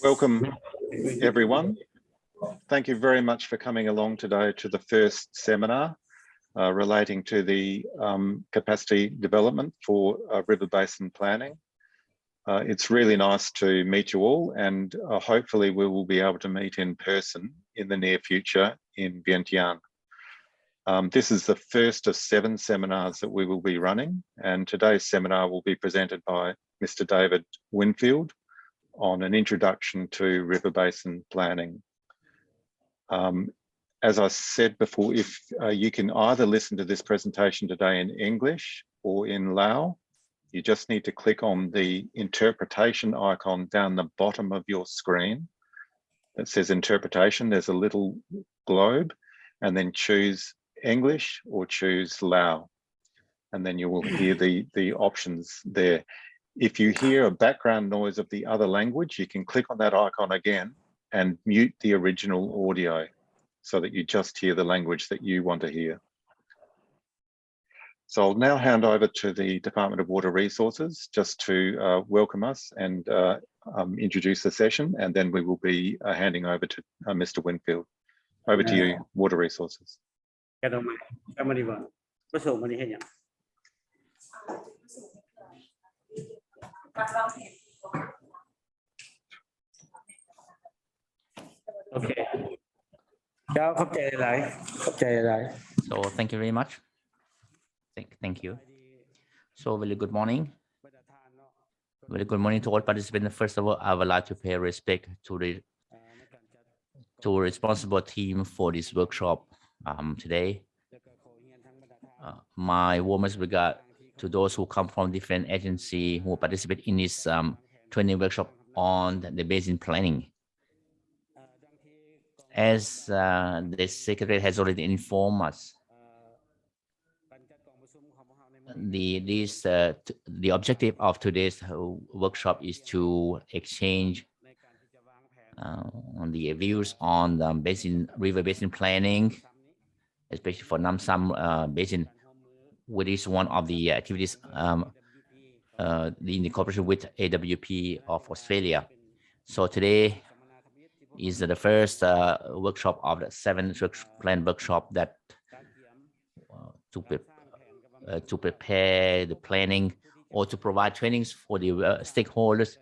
Welcome, everyone. Thank you very much for coming along today to the first seminar relating to the capacity development for river basin planning. It's really nice to meet you all, and hopefully we will be able to meet in person in the near future in Vientiane. This is the first of 7 seminars that we will be running, and today's seminar will be presented by Mr. David Winfield on an introduction to river basin planning. As I said before, if you can either listen to this presentation today in English or in Lao, you just need to click on the interpretation icon down the bottom of your screen that says interpretation. There's a little globe, and then choose English or choose Lao, and then you will hear the options there. If you hear a background noise of the other language, you can click on that icon again and mute the original audio so that you just hear the language that you want to hear. So I'll now hand over to the Department of Water Resources just to welcome us and introduce the session, and then we will be handing over to Mr. Winfield. Over to you, Water Resources. Okay. So thank you very much. Thank you. So very good morning. Very good morning to all participants. First of all, I would like to pay respect to the responsible team for this workshop today. My warmest regard to those who come from different agencies who participate in this training workshop on the basin planning. As the Secretary has already informed us, the objective of today's workshop is to exchange on the views on the river basin planning, especially for Nam Xam Basin, which is one of the activities in cooperation with AWP of Australia. So today is the first workshop of the 7 plan workshop that to prepare the planning or to provide trainings for the stakeholders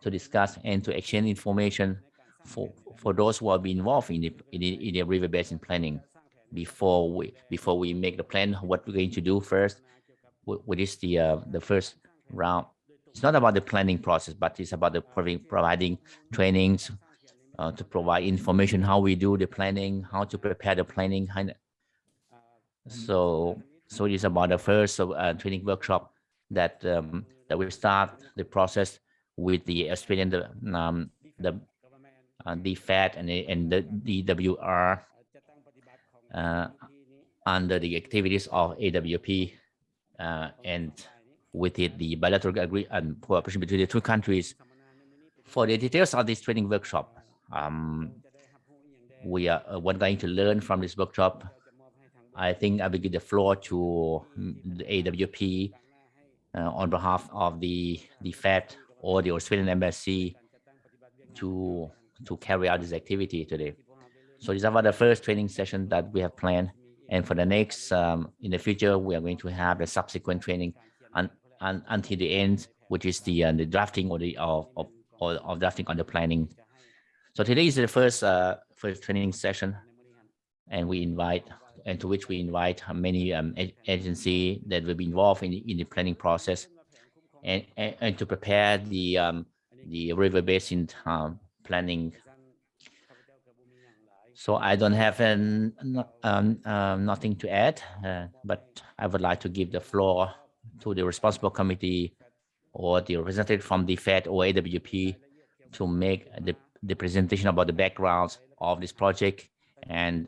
to discuss and to exchange information for those who are being involved in the river basin planning. Before we make the plan, what we're going to do first, what is the first round. It's not about the planning process, but it's about the providing trainings to provide information how we do the planning, how to prepare the planning. So it's about the first training workshop that that will start the process with the Australian the DFAT and the DWR under the activities of AWP and with it the bilateral agreement and cooperation between the 2 countries. For the details of this training workshop, we are going to learn from this workshop. I think I will give the floor to the AWP on behalf of the FAT or the Australian Embassy to carry out this activity today. So this is about the first training session that we have planned, and for the next in the future we are going to have the subsequent training until the end, which is the drafting or the of drafting on the planning. So today is the first training session, and to which we invite many agencies that will be involved in the planning process and to prepare the river basin planning. So I don't have nothing to add, but I would like to give the floor to the responsible committee or the representative from the FAT or AWP to make the presentation about the backgrounds of this project and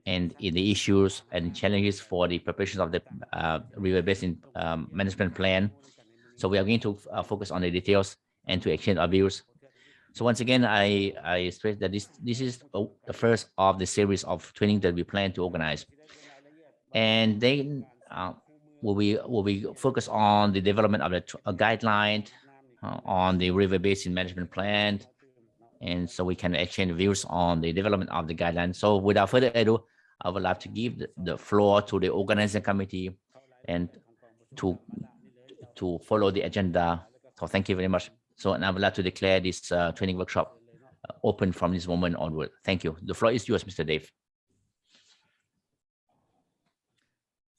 in the issues and challenges for the preparation of the river basin management plan. So we are going to focus on the details and to exchange our views. So once again, I stress that this is the first of the series of training that we plan to organize, and then we focus on the development of the guideline on the River Basin Management Plan, and so we can exchange views on the development of the guidelines. So without further ado, I would like to give the floor to the organizing committee and to follow the agenda. So thank you very much. So and I would like to declare this training workshop open from this moment onward. Thank you. The floor is yours, Mr. Dave.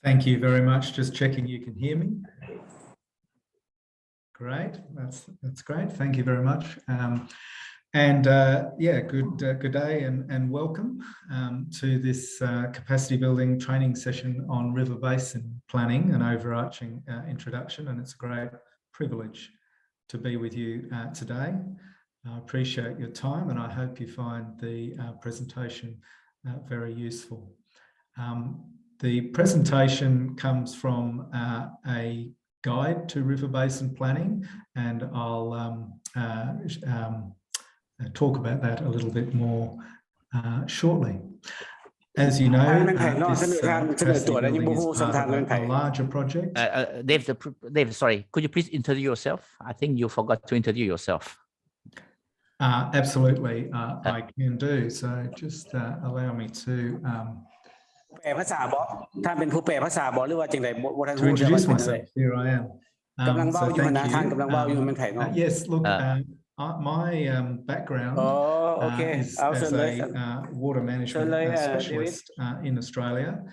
Thank you very much. Just checking you can hear me. Great, that's great. Thank you very much. Yeah, good day and welcome to this capacity building training session on river basin planning, an overarching introduction, and it's a great privilege to be with you today. I appreciate your time, and I hope you find the presentation very useful. The presentation comes from a guide to river basin planning, and I'll talk about that a little bit more shortly. As you know, this capacity building is part of a larger project. Dave, sorry, could you please introduce yourself? I think you forgot to introduce yourself. Absolutely, I can do. So just allow me to introduce myself. Here I am. So thank you. Yes, look, my background is as a water management specialist in Australia.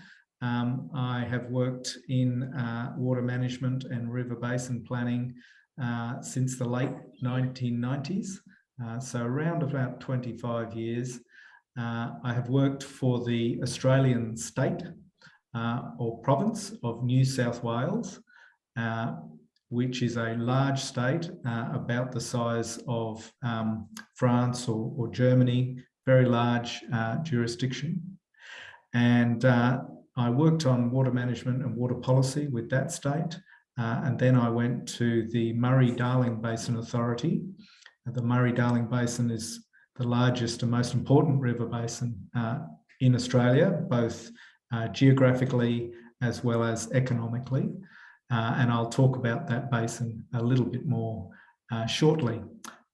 I have worked in water management and river basin planning since the late 1990s, so around about 25 years. I have worked for the Australian state or province of New South Wales, which is a large state, about the size of France or Germany, very large jurisdiction. And I worked on water management and water policy with that state. And then I went to the Murray-Darling Basin Authority. The Murray-Darling Basin is the largest and most important river basin in Australia, both geographically as well as economically. And I'll talk about that basin a little bit more shortly.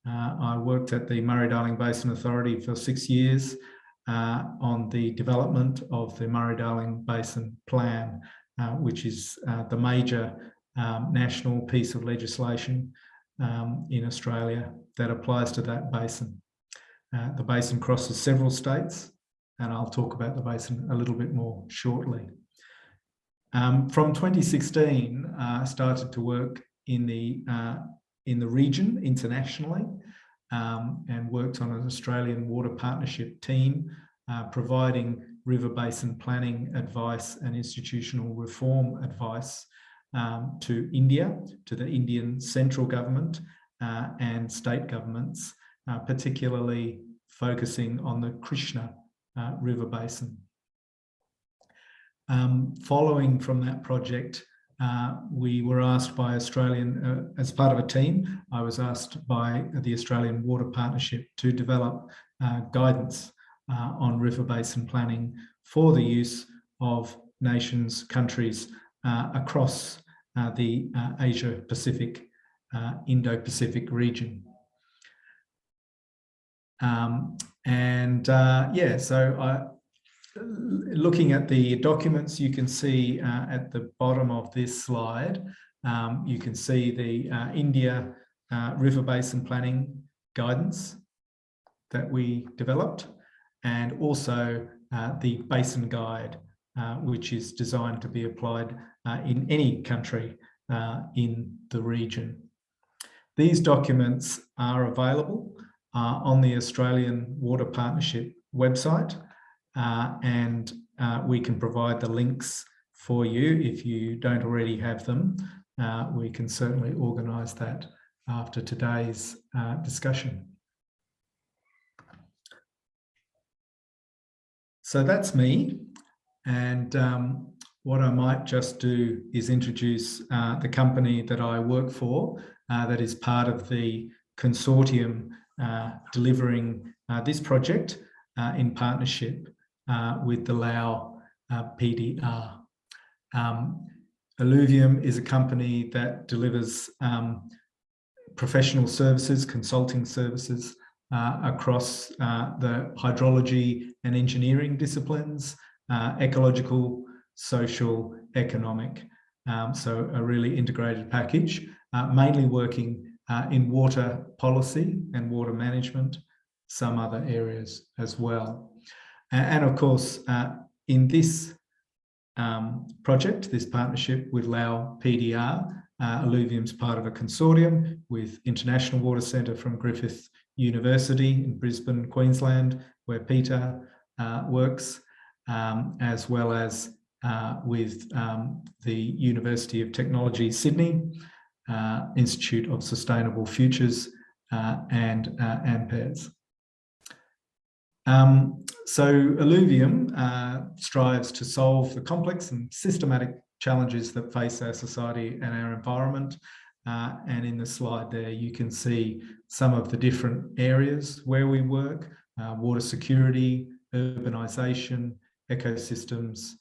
I worked at the Murray-Darling Basin Authority for 6 years on the development of the Murray-Darling Basin Plan, which is the major national piece of legislation in Australia that applies to that basin. The basin crosses several states, and I'll talk about the basin a little bit more shortly. From 2016, I started to work in the region internationally, and worked on an Australian water partnership team, providing river basin planning advice and institutional reform advice to India, to the Indian central government and state governments, particularly focusing on the Krishna River Basin. Following from that project, we were asked by Australian, as part of a team, I was asked by the Australian Water Partnership to develop guidance on river basin planning for the use of nations, countries across the Asia-Pacific, Indo-Pacific region. Yeah, so looking at the documents, you can see at the bottom of this slide, you can see the India River Basin Planning guidance that we developed, and also the Basin Guide, which is designed to be applied in any country in the region. These documents are available on the Australian Water Partnership website, and we can provide the links for you if you don't already have them. We can certainly organise that after today's discussion. So that's me, and what I might just do is introduce the company that I work for, that is part of the consortium delivering this project in partnership with the Lao PDR. Alluvium is a company that delivers professional services, consulting services across the hydrology and engineering disciplines, ecological, social, economic. So a really integrated package, mainly working in water policy and water management, some other areas as well. And of course, in this project, this partnership with Lao PDR, Alluvium's part of a consortium with International Water Centre from Griffith University in Brisbane, Queensland, where Peter works, as well as with the University of Technology, Sydney, Institute of Sustainable Futures, and AMPERS. So Alluvium strives to solve the complex and systematic challenges that face our society and our environment. And in the slide there, you can see some of the different areas where we work: water security, urbanisation, ecosystems,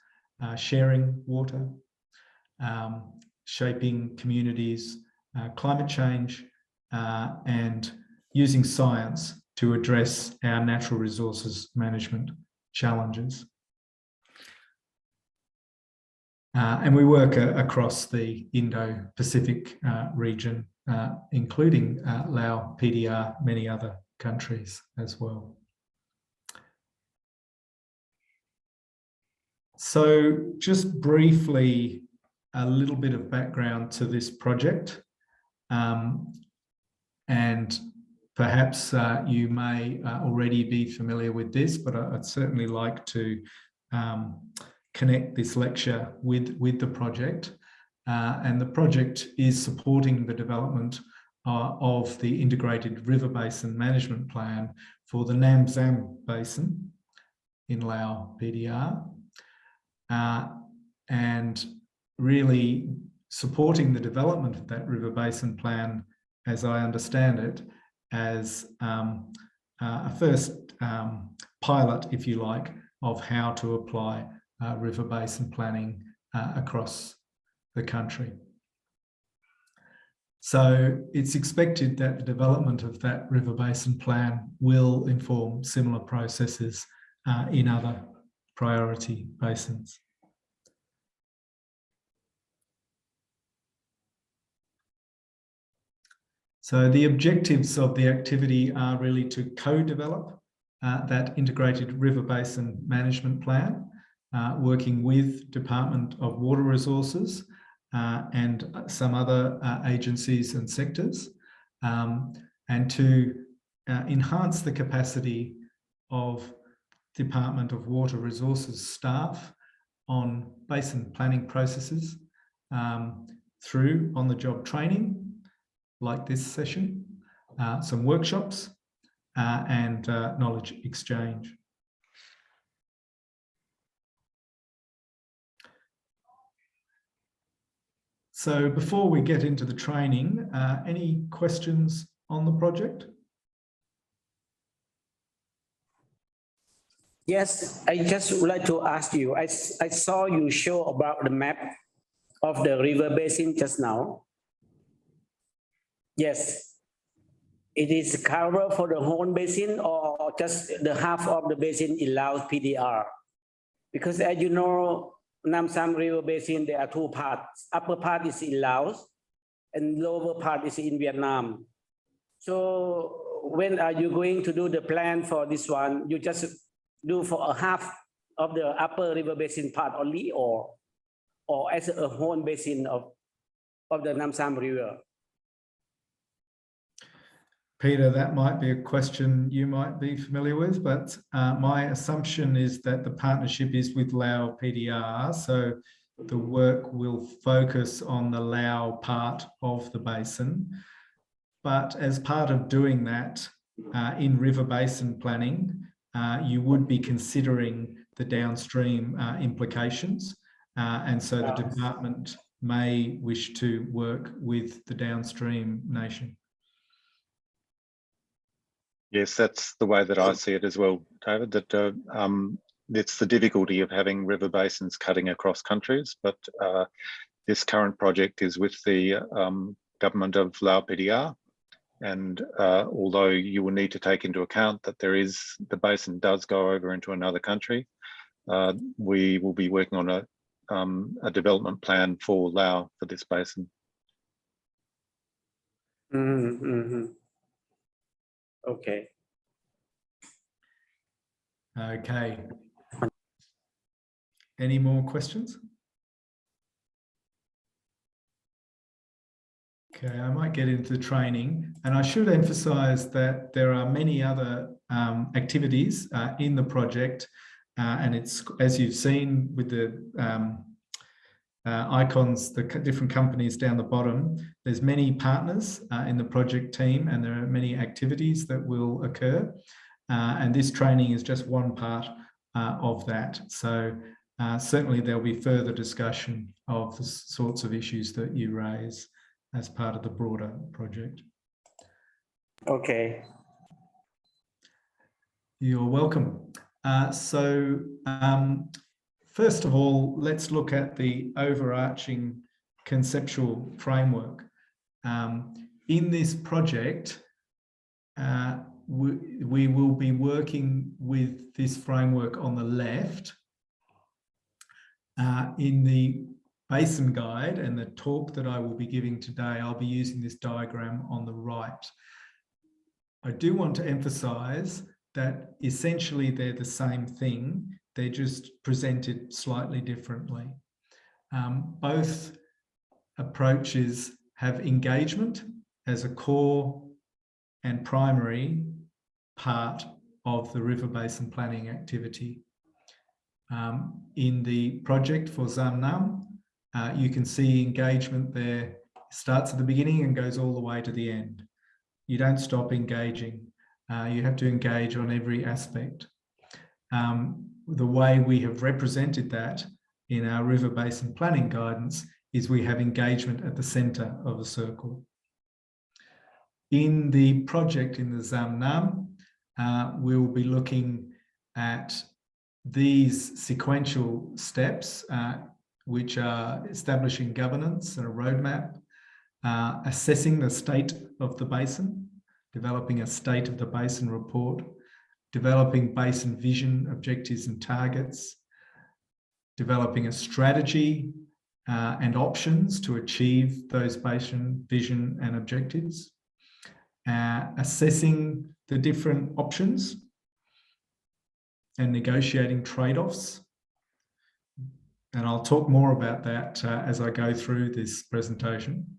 sharing water, shaping communities, climate change, and using science to address our natural resources management challenges. And we work across the Indo-Pacific region, including Lao PDR, many other countries as well. So just briefly, a little bit of background to this project. And perhaps you may already be familiar with this, but I'd certainly like to connect this lecture with the project. And the project is supporting the development of the Integrated River Basin Management Plan for the Nam Xam Basin in Lao PDR. And really supporting the development of that river basin plan, as I understand it, as a first pilot, if you like, of how to apply river basin planning across the country. So it's expected that the development of that river basin plan will inform similar processes in other priority basins. So the objectives of the activity are really to co-develop that integrated river basin management plan, working with Department of Water Resources and some other agencies and sectors, and to enhance the capacity of Department of Water Resources staff on basin planning processes through on-the-job training, like this session, some workshops, and knowledge exchange. So before we get into the training, any questions on the project? Yes, I just would like to ask you, I saw you show about the map of the river basin just now. Yes. It is covered for the whole basin or just the half of the basin in Lao PDR? Because as you know, Nam Xam River Basin, there are two parts. Upper part is in Laos and lower part is in Vietnam. So when are you going to do the plan for this one? You just do for a half of the upper river basin part only, or as a whole basin of the Nam Xam River? Peter, that might be a question you might be familiar with, but my assumption is that the partnership is with Lao PDR, so the work will focus on the Lao part of the basin. But as part of doing that, in river basin planning, you would be considering the downstream implications. And so the department may wish to work with the downstream nation. Yes, that's the way that I see it as well, David, that it's the difficulty of having river basins cutting across countries, but this current project is with the government of Lao PDR, And although you will need to take into account that the basin does go over into another country, we will be working on a development plan for Lao for this basin. Okay. Okay. Any more questions? Okay, I might get into the training, and I should emphasize that there are many other activities in the project, and it's, as you've seen with the icons, the different companies down the bottom, there's many partners in the project team, and there are many activities that will occur, and this training is just one part of that. So certainly there'll be further discussion of the sorts of issues that you raise as part of the broader project. Okay. You're welcome. First of all, let's look at the overarching conceptual framework. In this project, we will be working with this framework on the left. In the Basin Guide and the talk that I will be giving today, I'll be using this diagram on the right. I do want to emphasize that essentially they're the same thing, they're just presented slightly differently. Both approaches have engagement as a core and primary part of the River Basin Planning activity. In the project for Zam Nam, you can see engagement there starts at the beginning and goes all the way to the end. You don't stop engaging. You have to engage on every aspect. The way we have represented that in our River Basin Planning guidance is we have engagement at the centre of the circle. In the project in the Zam Nam, we'll be looking at these sequential steps, which are establishing governance and a roadmap, assessing the state of the basin, developing a state of the basin report, developing basin vision, objectives and targets, developing a strategy and options to achieve those basin vision and objectives, assessing the different options and negotiating trade-offs. And I'll talk more about that as I go through this presentation,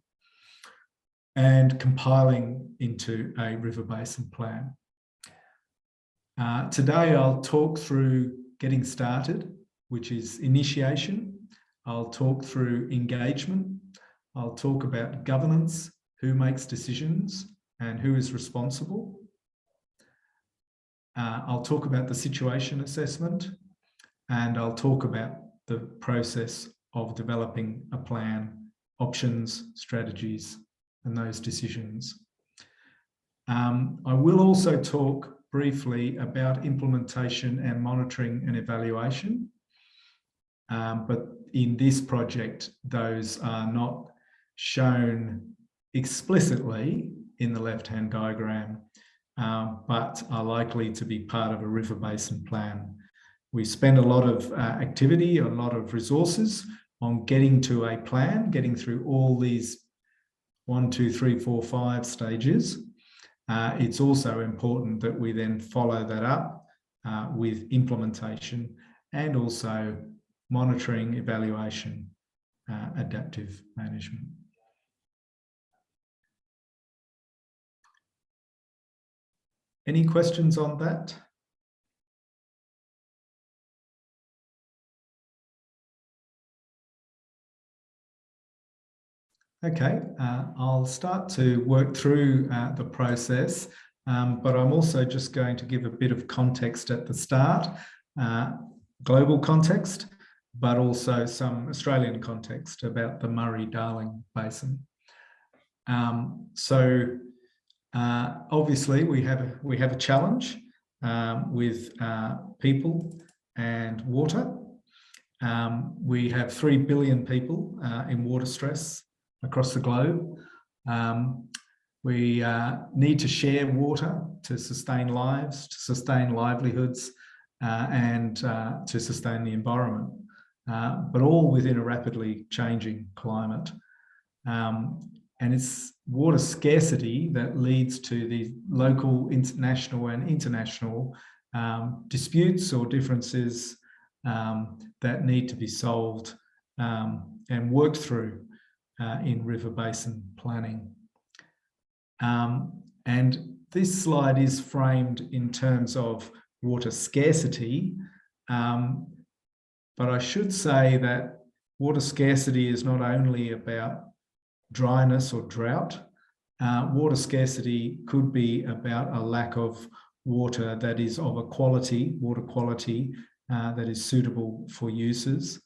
and compiling into a river basin plan. Today I'll talk through getting started, which is initiation. I'll talk through engagement. I'll talk about governance, who makes decisions and who is responsible. I'll talk about the situation assessment, and I'll talk about the process of developing a plan, options, strategies, and those decisions. I will also talk briefly about implementation and monitoring and evaluation, but in this project, those are not shown explicitly in the left-hand diagram, but are likely to be part of a river basin plan. We spend a lot of activity, a lot of resources on getting to a plan, getting through all these 1, 2, 3, 4, 5 stages. It's also important that we then follow that up with implementation and also monitoring, evaluation, adaptive management. Any questions on that? Okay, I'll start to work through the process, but I'm also just going to give a bit of context at the start, global context, but also some Australian context about the Murray-Darling Basin. Obviously we have a challenge with people and water. We have 3 billion people in water stress across the globe. We need to share water to sustain lives, to sustain livelihoods, and to sustain the environment, but all within a rapidly changing climate. And it's water scarcity that leads to the local, national and international disputes or differences that need to be solved and worked through in river basin planning. And this slide is framed in terms of water scarcity, but I should say that water scarcity is not only about dryness or drought. Water scarcity could be about a lack of water that is of a quality, water quality that is suitable for uses.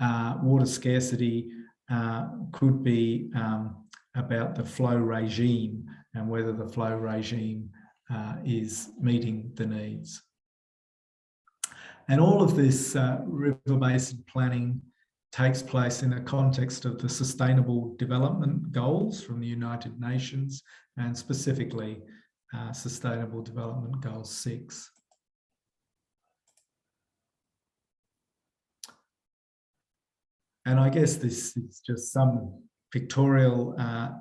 Water scarcity could be about the flow regime and whether the flow regime is meeting the needs. And all of this river basin planning takes place in the context of the Sustainable Development Goals from the United Nations, and specifically Sustainable Development Goal 6. And I guess this is just some pictorial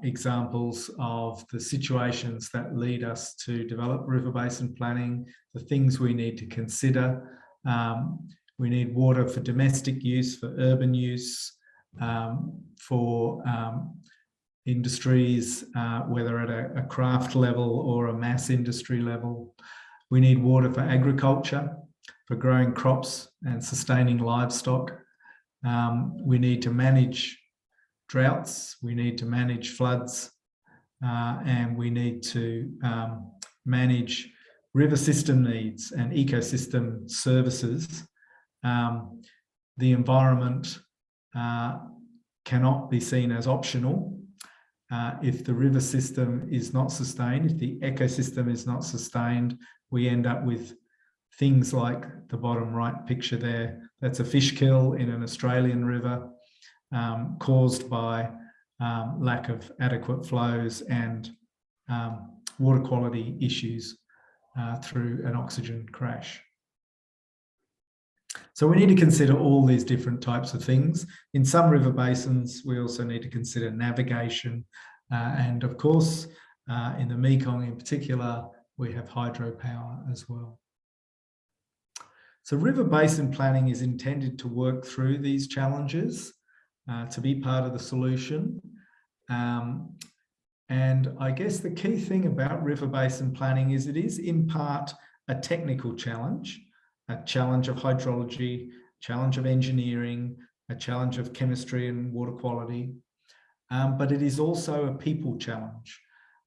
examples of the situations that lead us to develop river basin planning, the things we need to consider. We need water for domestic use, for urban use, for industries, whether at a craft level or a mass industry level. We need water for agriculture, for growing crops and sustaining livestock. We need to manage droughts, we need to manage floods, and we need to manage river system needs and ecosystem services. The environment cannot be seen as optional. If the river system is not sustained, if the ecosystem is not sustained, we end up with things like the bottom right picture there. That's a fish kill in an Australian river caused by lack of adequate flows and water quality issues through an oxygen crash. So we need to consider all these different types of things. In some river basins, we also need to consider navigation. And of course, in the Mekong in particular, we have hydropower as well. So river basin planning is intended to work through these challenges, to be part of the solution. And I guess the key thing about river basin planning is it is in part a technical challenge, a challenge of hydrology, challenge of engineering, a challenge of chemistry and water quality, but it is also a people challenge.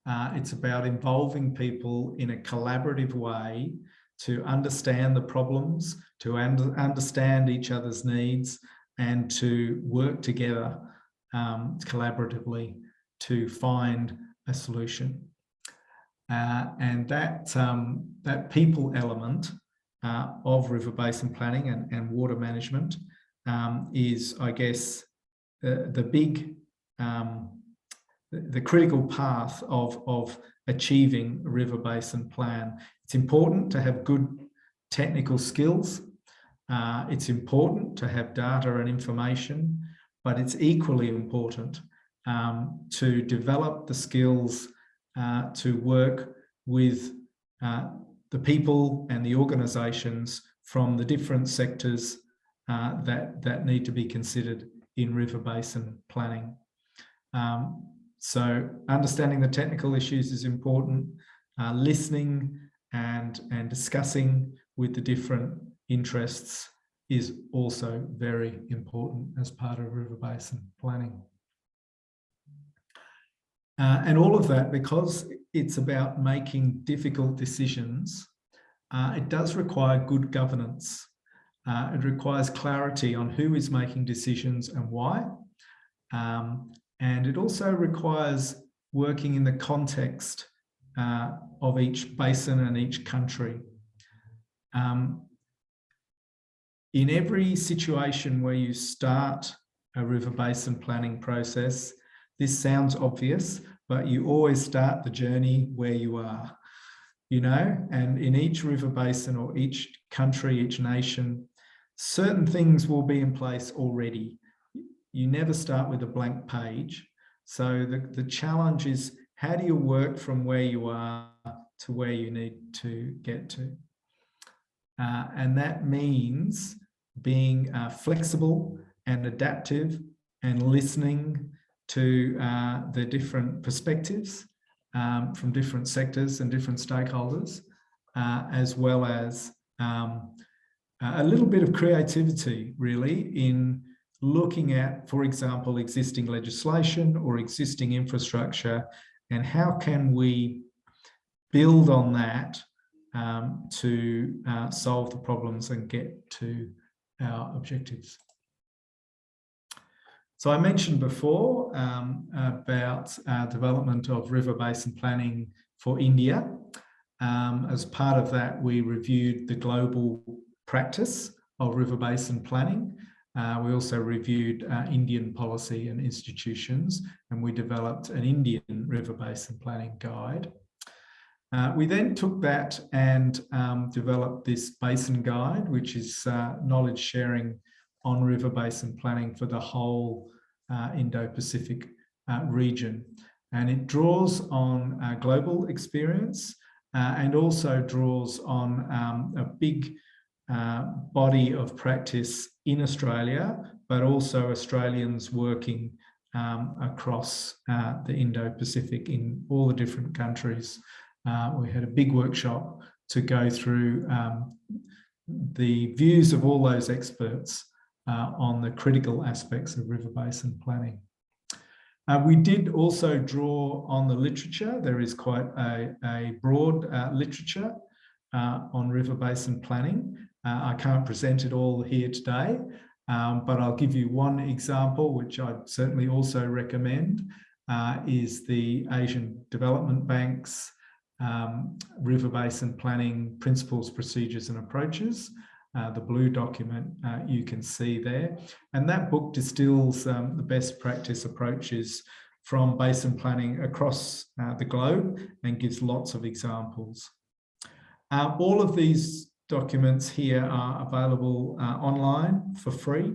It's about involving people in a collaborative way to understand the problems, to understand each other's needs, and to work together collaboratively to find a solution. And that people element of river basin planning and water management is, I guess, the critical path of achieving a river basin plan. It's important to have good technical skills. It's important to have data and information, but it's equally important to develop the skills to work with the people and the organisations from the different sectors that need to be considered in river basin planning. So understanding the technical issues is important. Listening and discussing with the different interests is also very important as part of river basin planning. And all of that, because it's about making difficult decisions, it does require good governance. It requires clarity on who is making decisions and why. And it also requires working in the context of each basin and each country. In every situation where you start a river basin planning process, this sounds obvious, but you always start the journey where you are, you know, and in each river basin or each country, each nation, certain things will be in place already. You never start with a blank page. So the challenge is, how do you work from where you are to where you need to get to? And that means being flexible and adaptive and listening to the different perspectives from different sectors and different stakeholders, as well as a little bit of creativity, really, in looking at, for example, existing legislation or existing infrastructure, and how can we build on that to solve the problems and get to our objectives. So I mentioned before about development of river basin planning for India. As part of that, we reviewed the global practice of river basin planning. We also reviewed Indian policy and institutions, and we developed an Indian river basin planning guide. We then took that and developed this basin guide, which is knowledge sharing on river basin planning for the whole Indo-Pacific region. And it draws on global experience and also draws on a big body of practice in Australia, but also Australians working across the Indo-Pacific in all the different countries. We had a big workshop to go through the views of all those experts on the critical aspects of river basin planning. We did also draw on the literature. There is quite a broad literature on river basin planning. I can't present it all here today, but I'll give you one example, which I'd certainly also recommend, is the Asian Development Bank's River Basin Planning Principles, Procedures and Approaches. The blue document you can see there. And that book distills the best practice approaches from basin planning across the globe and gives lots of examples. All of these documents here are available online for free.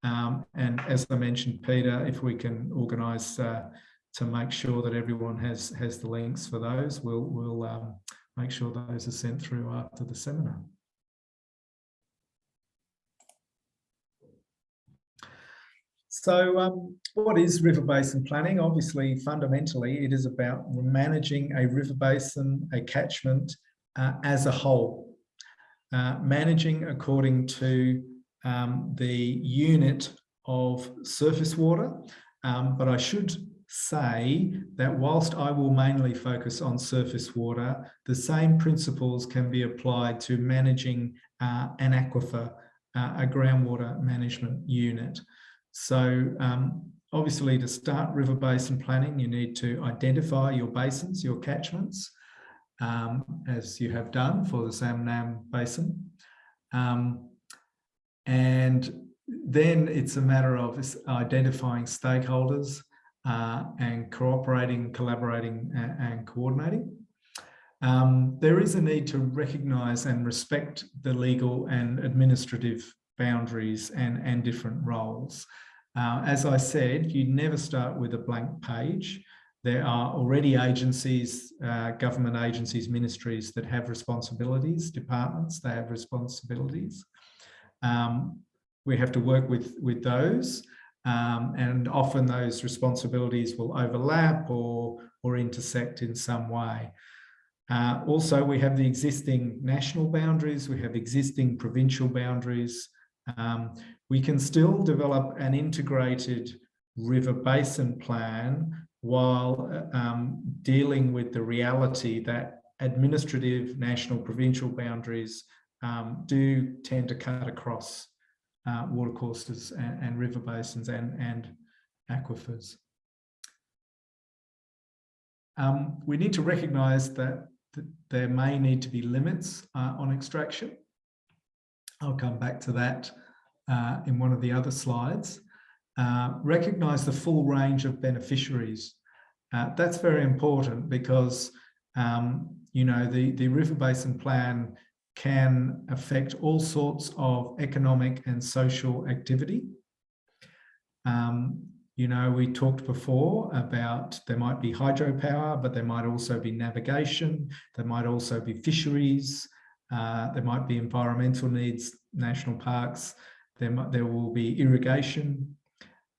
And as I mentioned, Peter, if we can organise to make sure that everyone has the links for those, we'll make sure those are sent through after the seminar. So what is river basin planning? Obviously, fundamentally, it is about managing a river basin, a catchment as a whole, managing according to the unit of surface water. But I should say that whilst I will mainly focus on surface water, the same principles can be applied to managing an aquifer, a groundwater management unit. So obviously, to start river basin planning, you need to identify your basins, your catchments, as you have done for the Nam Basin. And then it's a matter of identifying stakeholders and cooperating, collaborating and coordinating. There is a need to recognise and respect the legal and administrative boundaries and different roles. As I said, you never start with a blank page. There are already agencies, government agencies, ministries that have responsibilities, departments, they have responsibilities. We have to work with those, and often those responsibilities will overlap or intersect in some way. Also, we have the existing national boundaries, we have existing provincial boundaries. We can still develop an integrated river basin plan while dealing with the reality that administrative, national, provincial boundaries do tend to cut across watercourses and river basins and aquifers. We need to recognise that there may need to be limits on extraction. I'll come back to that in one of the other slides. Recognise the full range of beneficiaries. That's very important because, you know, the River Basin Plan can affect all sorts of economic and social activity. You know, we talked before about there might be hydropower, but there might also be navigation, there might also be fisheries, there might be environmental needs, national parks, there will be irrigation,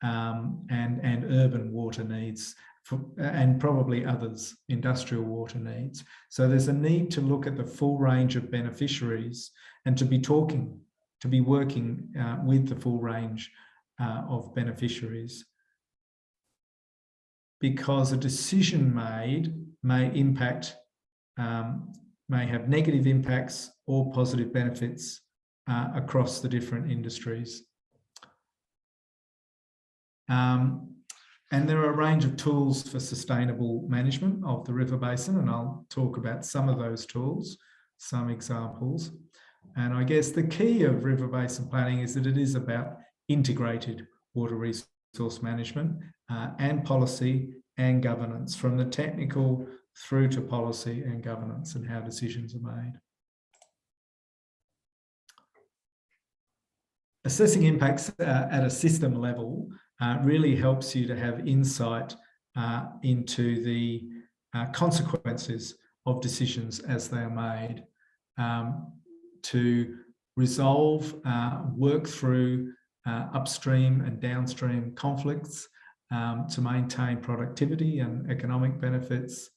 and urban water needs, and probably others, industrial water needs. So there's a need to look at the full range of beneficiaries and to be working with the full range of beneficiaries, because a decision made may impact, may have negative impacts or positive benefits across the different industries. And there are a range of tools for sustainable management of the river basin, and I'll talk about some of those tools, some examples. And I guess the key of river basin planning is that it is about integrated water resource management and policy and governance, from the technical through to policy and governance and how decisions are made. Assessing impacts at a system level really helps you to have insight into the consequences of decisions as they are made, to resolve, work through upstream and downstream conflicts, to maintain productivity and economic benefits.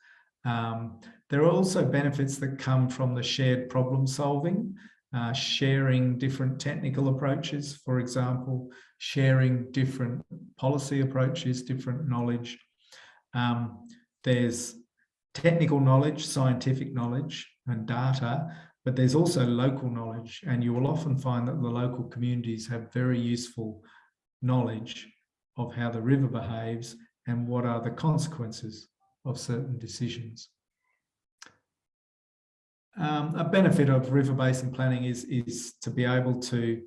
There are also benefits that come from the shared problem solving, sharing different technical approaches, for example, sharing different policy approaches, different knowledge. There's technical knowledge, scientific knowledge and data, but there's also local knowledge, and you will often find that the local communities have very useful knowledge of how the river behaves and what are the consequences of certain decisions. A benefit of river basin planning is to be able to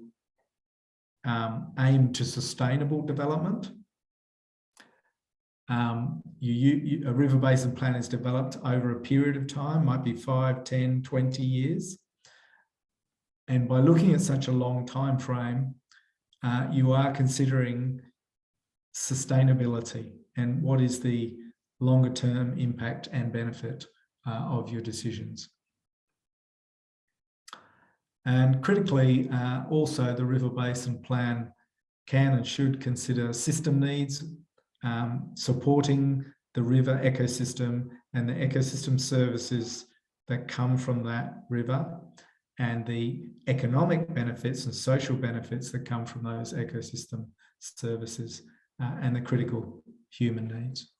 aim to sustainable development. A river basin plan is developed over a period of time, might be 5, 10, 20 years. And by looking at such a long time frame, you are considering sustainability and what is the longer term impact and benefit of your decisions. And critically, also the River Basin Plan can and should consider system needs, supporting the river ecosystem and the ecosystem services that come from that river, and the economic benefits and social benefits that come from those ecosystem services, and the critical human needs.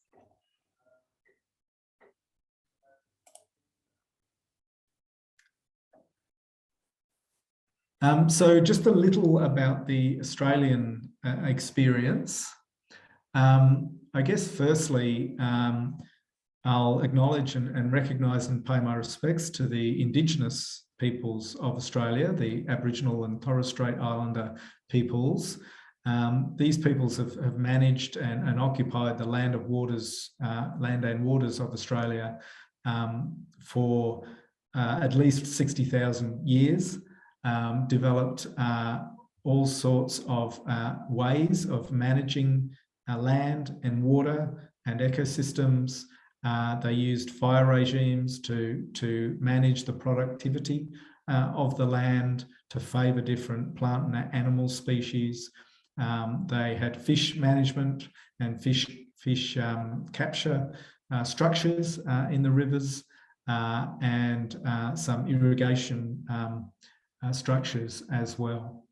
So just a little about the Australian experience. I guess firstly, I'll acknowledge and recognise and pay my respects to the Indigenous peoples of Australia, the Aboriginal and Torres Strait Islander peoples. These peoples have managed and occupied the land and waters of Australia for at least 60,000 years. Developed all sorts of ways of managing land and water and ecosystems. They used fire regimes to manage the productivity of the land, to favour different plant and animal species. They had fish management and fish capture structures in the rivers, and some irrigation structures as well.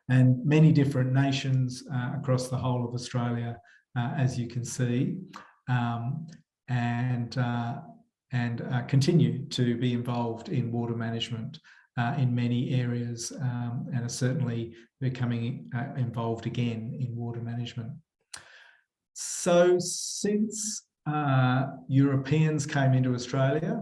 And many different nations across the whole of Australia, as you can see, and continue to be involved in water management in many areas, and are certainly becoming involved again in water management. So since Europeans came into Australia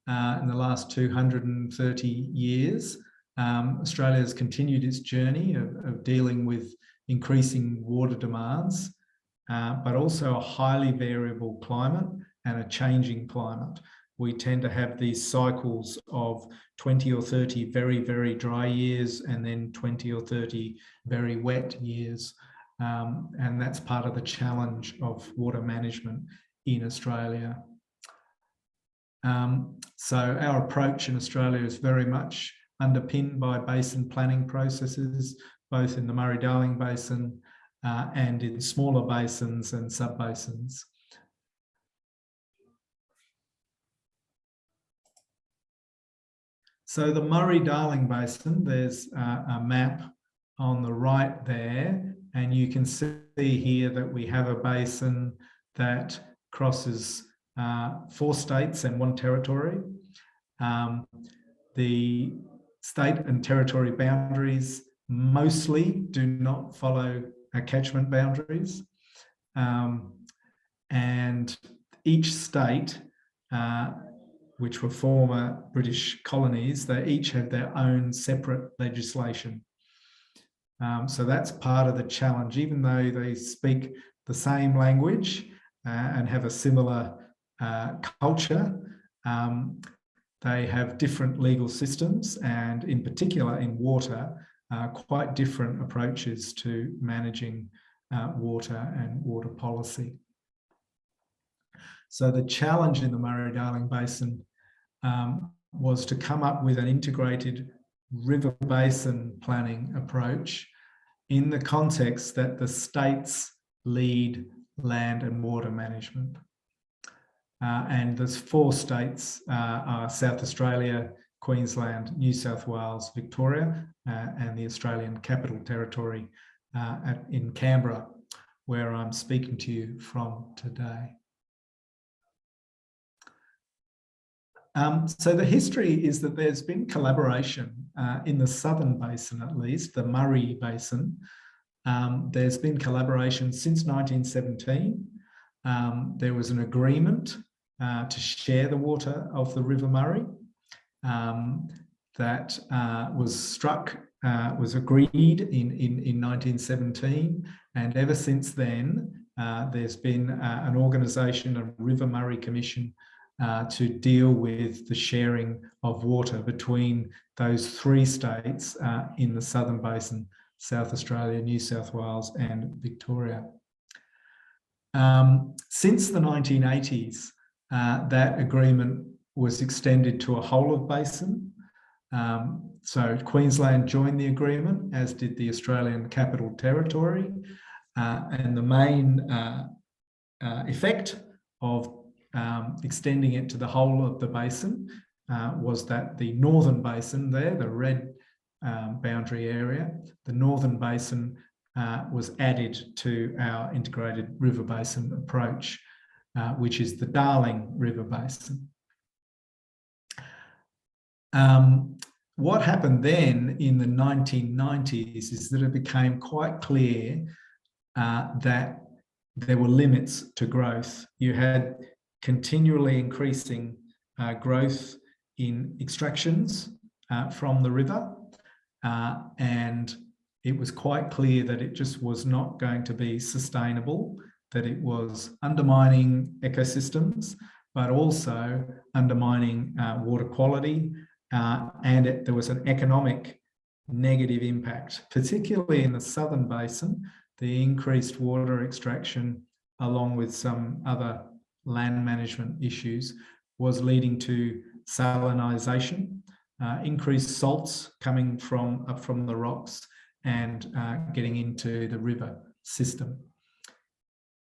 in the last 230 years, Australia has continued its journey of dealing with increasing water demands, but also a highly variable climate and a changing climate. We tend to have these cycles of 20 or 30 very, very dry years and then 20 or 30 very wet years. And that's part of the challenge of water management in Australia. So our approach in Australia is very much underpinned by basin planning processes, both in the Murray-Darling Basin and in smaller basins and sub-basins. So the Murray-Darling Basin, there's a map on the right there, and you can see here that we have a basin that crosses 4 states and 1 territory. The state and territory boundaries mostly do not follow catchment boundaries. And each state, which were former British colonies, they each have their own separate legislation. So that's part of the challenge. Even though they speak the same language and have a similar culture, they have different legal systems, and in particular in water, quite different approaches to managing water and water policy. So the challenge in the Murray-Darling Basin was to come up with an integrated river basin planning approach in the context that the states lead land and water management. And there's 4 states are South Australia, Queensland, New South Wales, Victoria, and the Australian Capital Territory in Canberra, where I'm speaking to you from today. So the history is that there's been collaboration in the southern basin, at least, the Murray Basin. There's been collaboration since 1917. There was an agreement to share the water of the River Murray that was agreed in 1917. And ever since then, there's been an organisation, a River Murray Commission, to deal with the sharing of water between those 3 states in the southern basin, South Australia, New South Wales and Victoria. Since the 1980s, that agreement was extended to a whole of basin. So Queensland joined the agreement, as did the Australian Capital Territory. And the main effect of extending it to the whole of the basin was that the northern basin there, the red boundary area, the northern basin was added to our integrated river basin approach, which is the Darling River Basin. What happened then in the 1990s is that it became quite clear that there were limits to growth. You had continually increasing growth in extractions from the river, and it was quite clear that it just was not going to be sustainable, that it was undermining ecosystems, but also undermining water quality, and there was an economic negative impact, particularly in the southern basin. The increased water extraction, along with some other land management issues, was leading to salinisation, increased salts coming up from the rocks and getting into the river system.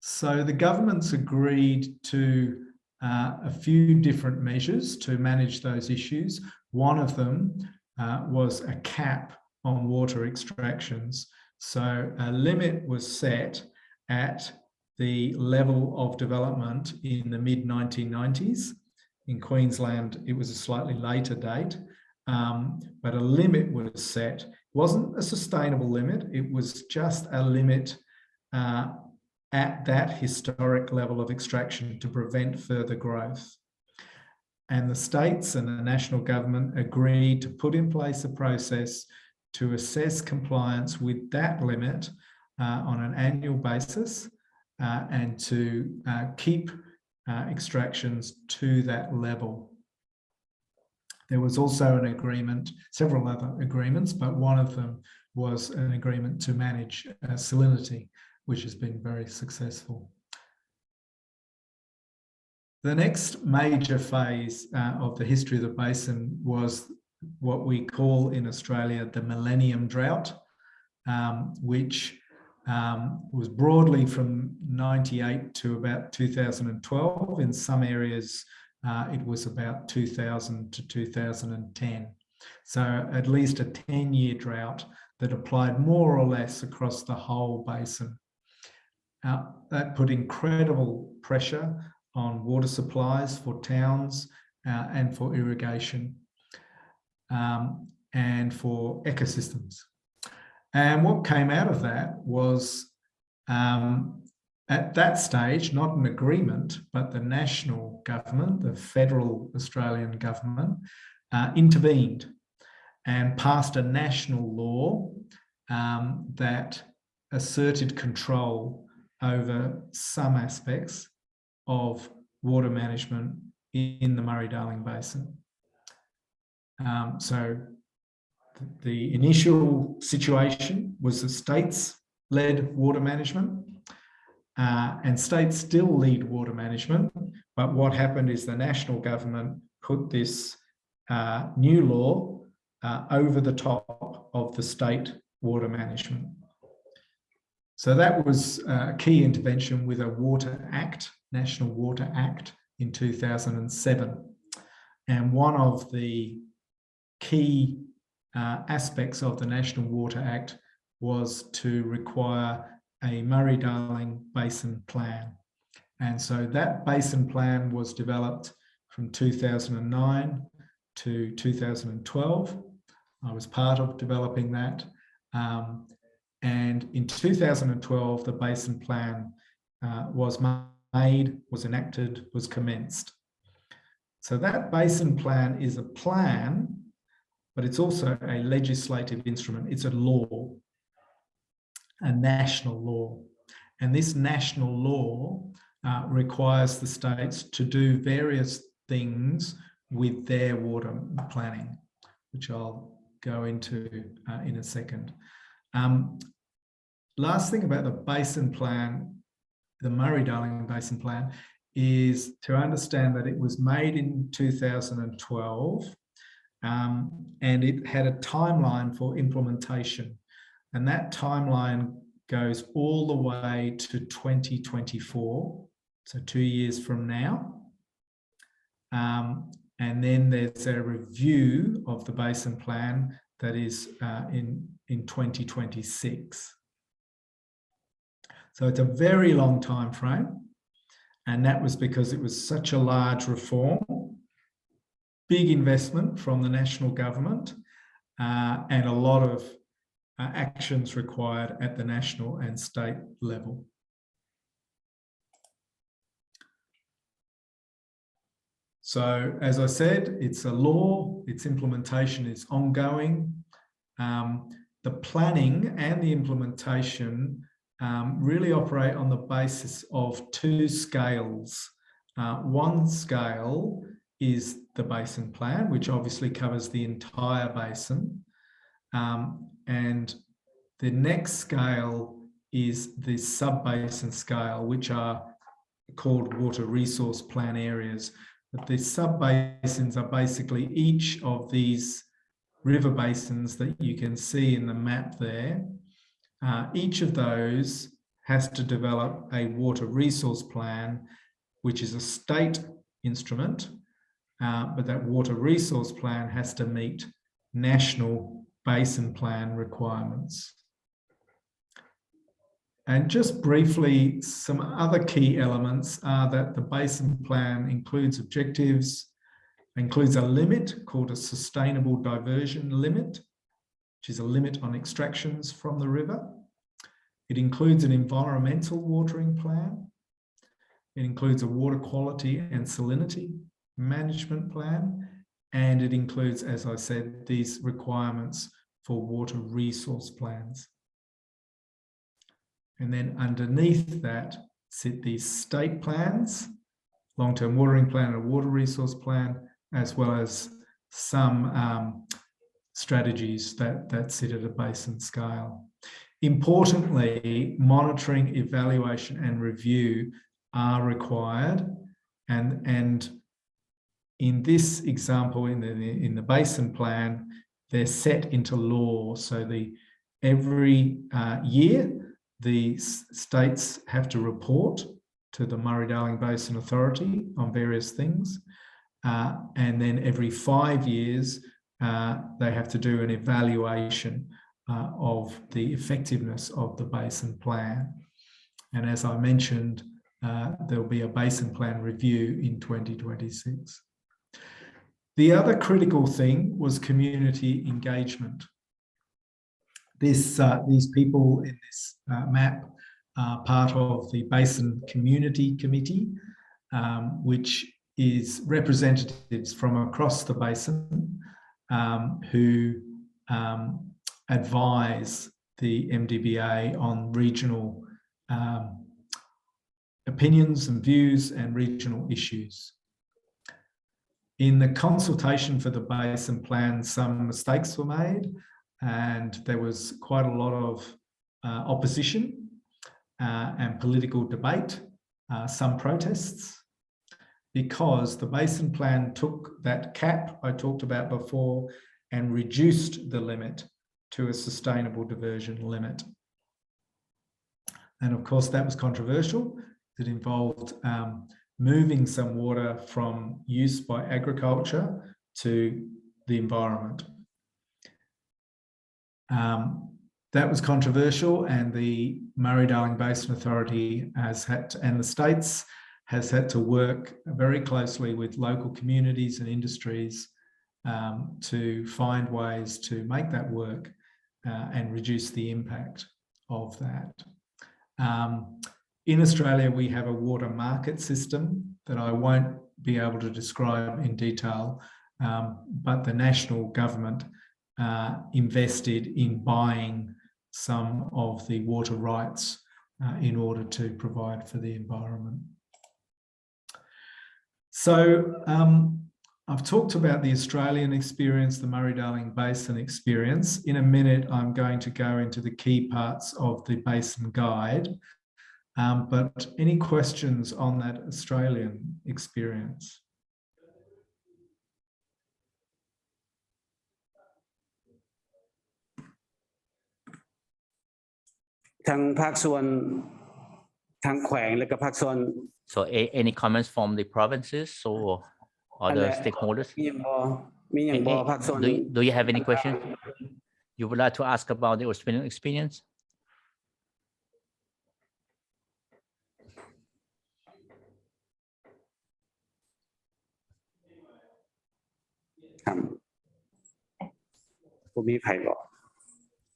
So the governments agreed to a few different measures to manage those issues. One of them was a cap on water extractions. So a limit was set at the level of development in the mid-1990s. In Queensland, it was a slightly later date, but a limit was set. It wasn't a sustainable limit, it was just a limit at that historic level of extraction to prevent further growth. And the states and the national government agreed to put in place a process to assess compliance with that limit on an annual basis, and to keep extractions to that level. There was also an agreement, several other agreements, but one of them was an agreement to manage salinity, which has been very successful. The next major phase of the history of the basin was what we call in Australia the Millennium Drought, which was broadly from 98 to about 2012. In some areas, it was about 2000 to 2010. So at least a 10-year drought that applied more or less across the whole basin. That put incredible pressure on water supplies for towns and for irrigation and for ecosystems. And what came out of that was, at that stage, not an agreement, but the national government, the federal Australian government, intervened and passed a national law that asserted control over some aspects of water management in the Murray-Darling Basin. So the initial situation was the states-led water management, and states still lead water management, but what happened is the national government put this new law over the top of the state water management. So that was a key intervention with a Water Act, National Water Act in 2007. And one of the key aspects of the National Water Act was to require a Murray-Darling Basin Plan. And so that basin plan was developed from 2009 to 2012. I was part of developing that. And in 2012, the basin plan was made, was enacted, was commenced. So that basin plan is a plan, but it's also a legislative instrument. It's a law, a national law. And this national law requires the states to do various things with their water planning, which I'll go into in a second. Last thing about the basin plan, the Murray-Darling Basin Plan, is to understand that it was made in 2012 and it had a timeline for implementation. And that timeline goes all the way to 2024, so 2 years from now. And then there's a review of the basin plan that is in 2026. So it's a very long time frame. And that was because it was such a large reform, big investment from the national government, and a lot of actions required at the national and state level. So, as I said, it's a law, its implementation is ongoing. The planning and the implementation really operate on the basis of two scales. One scale is the basin plan, which obviously covers the entire basin. And the next scale is the sub-basin scale, which are called water resource plan areas. But the sub-basins are basically each of these river basins that you can see in the map there. Each of those has to develop a water resource plan, which is a state instrument, but that water resource plan has to meet national basin plan requirements. And just briefly, some other key elements are that the basin plan includes objectives, includes a limit called a sustainable diversion limit, which is a limit on extractions from the river. It includes an environmental watering plan. It includes a water quality and salinity management plan. And it includes, as I said, these requirements for water resource plans. And then underneath that sit these state plans, long-term watering plan and a water resource plan, as well as some strategies that sit at a basin scale. Importantly, monitoring, evaluation and review are required, and in this example, in the basin plan, they're set into law. So every year, the states have to report to the Murray-Darling Basin Authority on various things. And then every 5 years, they have to do an evaluation of the effectiveness of the basin plan. And as I mentioned, there'll be a basin plan review in 2026. The other critical thing was community engagement. These people in this map are part of the Basin Community Committee, which is representatives from across the basin who advise the MDBA on regional opinions and views and regional issues. In the consultation for the basin plan, some mistakes were made and there was quite a lot of opposition and political debate, some protests, because the basin plan took that cap I talked about before and reduced the limit to a sustainable diversion limit. And of course, that was controversial. It involved moving some water from use by agriculture to the environment. That was controversial, and the Murray-Darling Basin Authority and the states has had to work very closely with local communities and industries to find ways to make that work and reduce the impact of that. In Australia, we have a water market system that I won't be able to describe in detail, but the national government invested in buying some of the water rights in order to provide for the environment. So I've talked about the Australian experience, the Murray-Darling Basin experience. In a minute, I'm going to go into the key parts of the Basin Guide. But any questions on that Australian experience? ทางภาคส่วนทางแขวงและก็ภาคส่วน So any comments from the provinces or other stakeholders? มีอย่างบ่ภาคส่วน Do you have any questions you would like to ask about the Australian experience?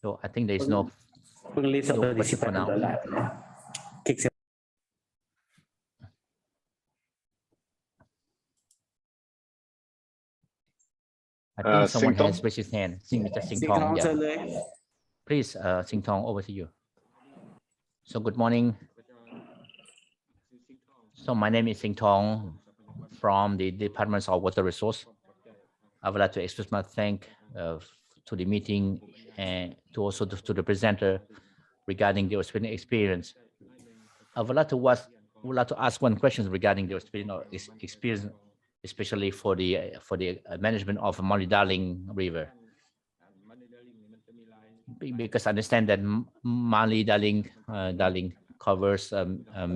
So I think there is no question for now. I think someone has raised his hand. Mr. Sing Tong, yeah. Please, Sing Tong, over to you. So good morning. So my name is Sing Tong from the Department of Water Resource. I would like to express my thanks to the meeting and also to the presenter regarding the Australian experience. I would like to ask one question regarding the Australian experience, especially for the management of Murray-Darling River, because I understand that Murray-Darling covers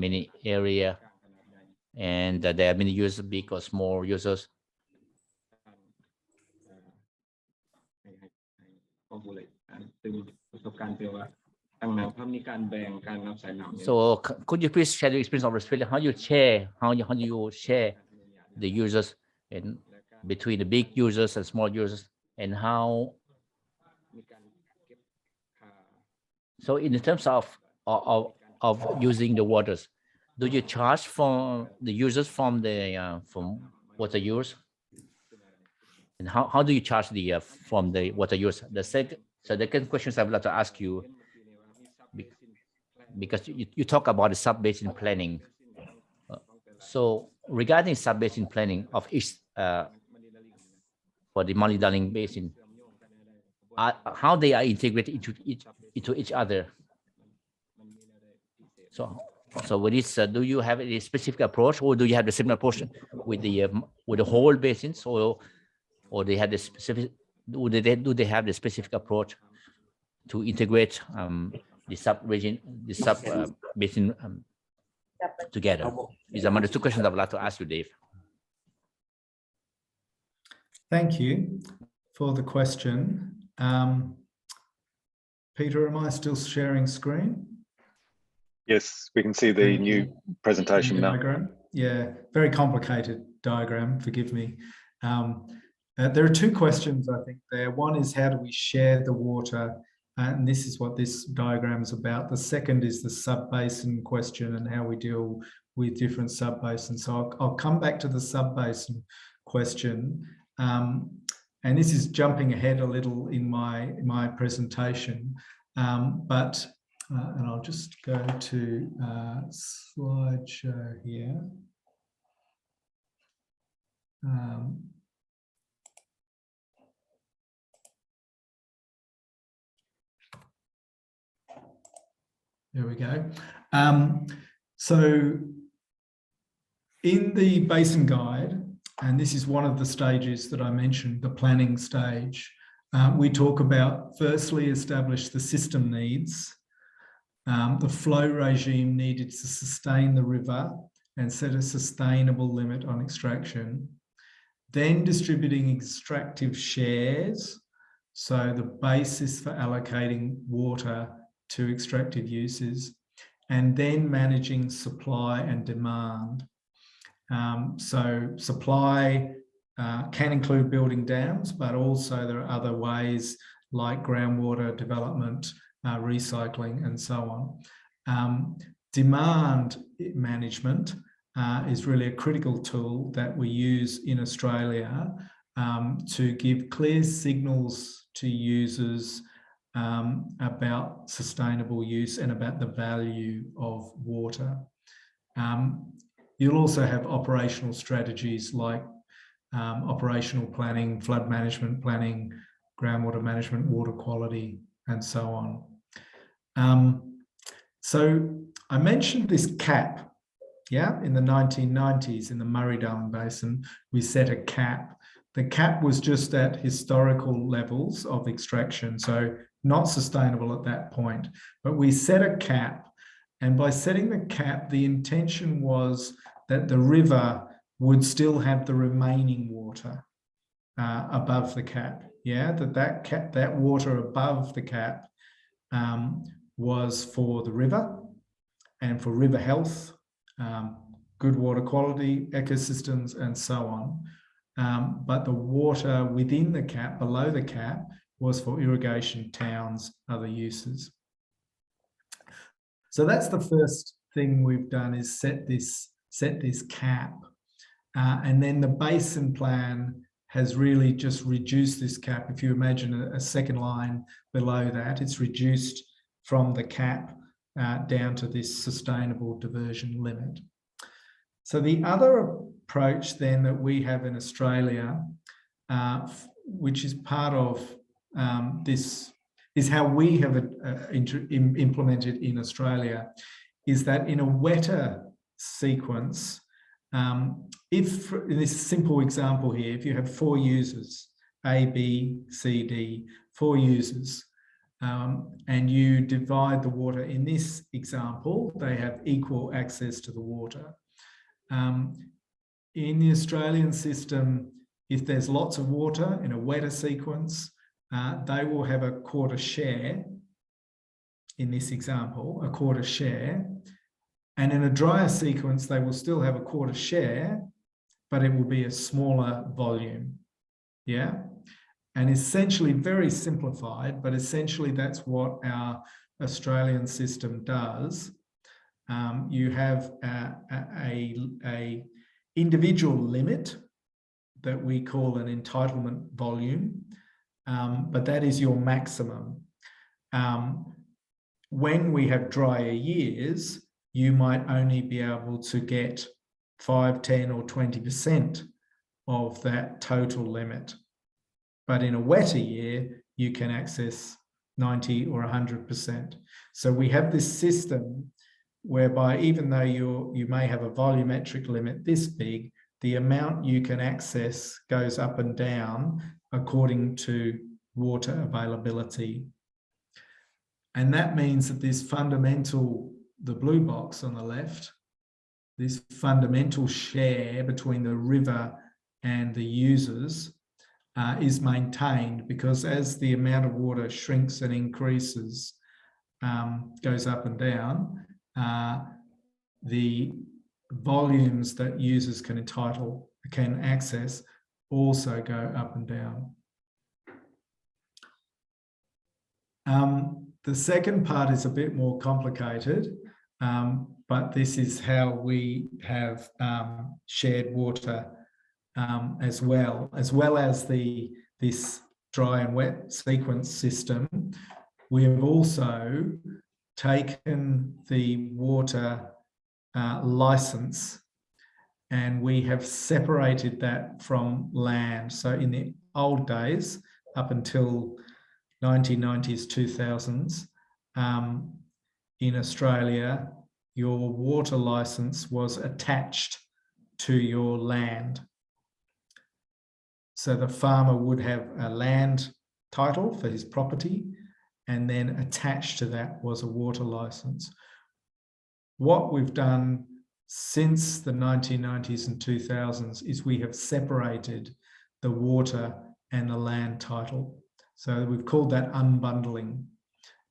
many area, and there are many users, big or small users. So could you please share the experience of Australia? How do you share the users in between the big users and small users, and how? So in terms of using the waters, do you charge for the users from water use? And how do you charge from the water use? The second question I would like to ask you, because you talk about the sub-basin planning. So regarding sub-basin planning of each for the Mali-Darling Basin, how they are integrated into each other. So with this, do you have a specific approach, or do you have the similar approach with the whole basins, or they have the specific? Do they have the specific approach to integrate the sub-region, the sub-basin together? These are my two questions I would like to ask you, Dave. Thank you for the question. Peter, am I still sharing screen? Yes, we can see the new presentation now. Diagram. Yeah, very complicated diagram, forgive me. There are two questions, I think, there. One is, how do we share the water? And this is what this diagram is about. The second is the sub-basin question and how we deal with different sub-basins. So I'll come back to the sub-basin question. And this is jumping ahead a little in my presentation, and I'll just go to slideshow here. There we go. So in the basin guide, and this is one of the stages that I mentioned, the planning stage, we talk about, firstly, establish the system needs, the flow regime needed to sustain the river and set a sustainable limit on extraction, then distributing extractive shares, so the basis for allocating water to extractive uses, and then managing supply and demand. So supply can include building dams, but also there are other ways like groundwater development, recycling, and so on. Demand management is really a critical tool that we use in Australia to give clear signals to users about sustainable use and about the value of water. You'll also have operational strategies like operational planning, flood management planning, groundwater management, water quality, and so on. So I mentioned this cap, yeah, in the 1990s in the Murray-Darling Basin, we set a cap. The cap was just at historical levels of extraction, so not sustainable at that point, but we set a cap. And by setting the cap, the intention was that the river would still have the remaining water above the cap. Yeah, that water above the cap was for the river and for river health, good water quality, ecosystems, and so on. But the water within the cap, below the cap, was for irrigation, towns, other uses. So that's the first thing we've done, is set this cap. And then the basin plan has really just reduced this cap. If you imagine a second line below that, it's reduced from the cap down to this sustainable diversion limit. So the other approach then that we have in Australia, which is part of this, is how we have implemented in Australia, is that in a wetter sequence, if in this simple example here, if you have 4 users, A, B, C, D, 4 users, and you divide the water in this example, they have equal access to the water. In the Australian system, if there's lots of water in a wetter sequence, they will have a quarter share in this example, a quarter share. And in a drier sequence, they will still have a quarter share, but it will be a smaller volume. Yeah. And essentially, very simplified, but essentially that's what our Australian system does. You have a individual limit that we call an entitlement volume, but that is your maximum. when we have drier years, you might only be able to get 5, 10 or 20% of that total limit. But in a wetter year, you can access 90 or 100%. So we have this system whereby even though you may have a volumetric limit this big, the amount you can access goes up and down according to water availability. And that means that this fundamental, the blue box on the left, this fundamental share between the river and the users is maintained, because as the amount of water shrinks and increases, goes up and down, the volumes that users can access also go up and down. The second part is a bit more complicated, but this is how we have shared water as well as this dry and wet sequence system. We have also taken the water license and we have separated that from land. So in the old days, up until 1990s, 2000s, in Australia, your water license was attached to your land. So the farmer would have a land title for his property, and then attached to that was a water license. What we've done since the 1990s and 2000s is we have separated the water and the land title. So we've called that unbundling,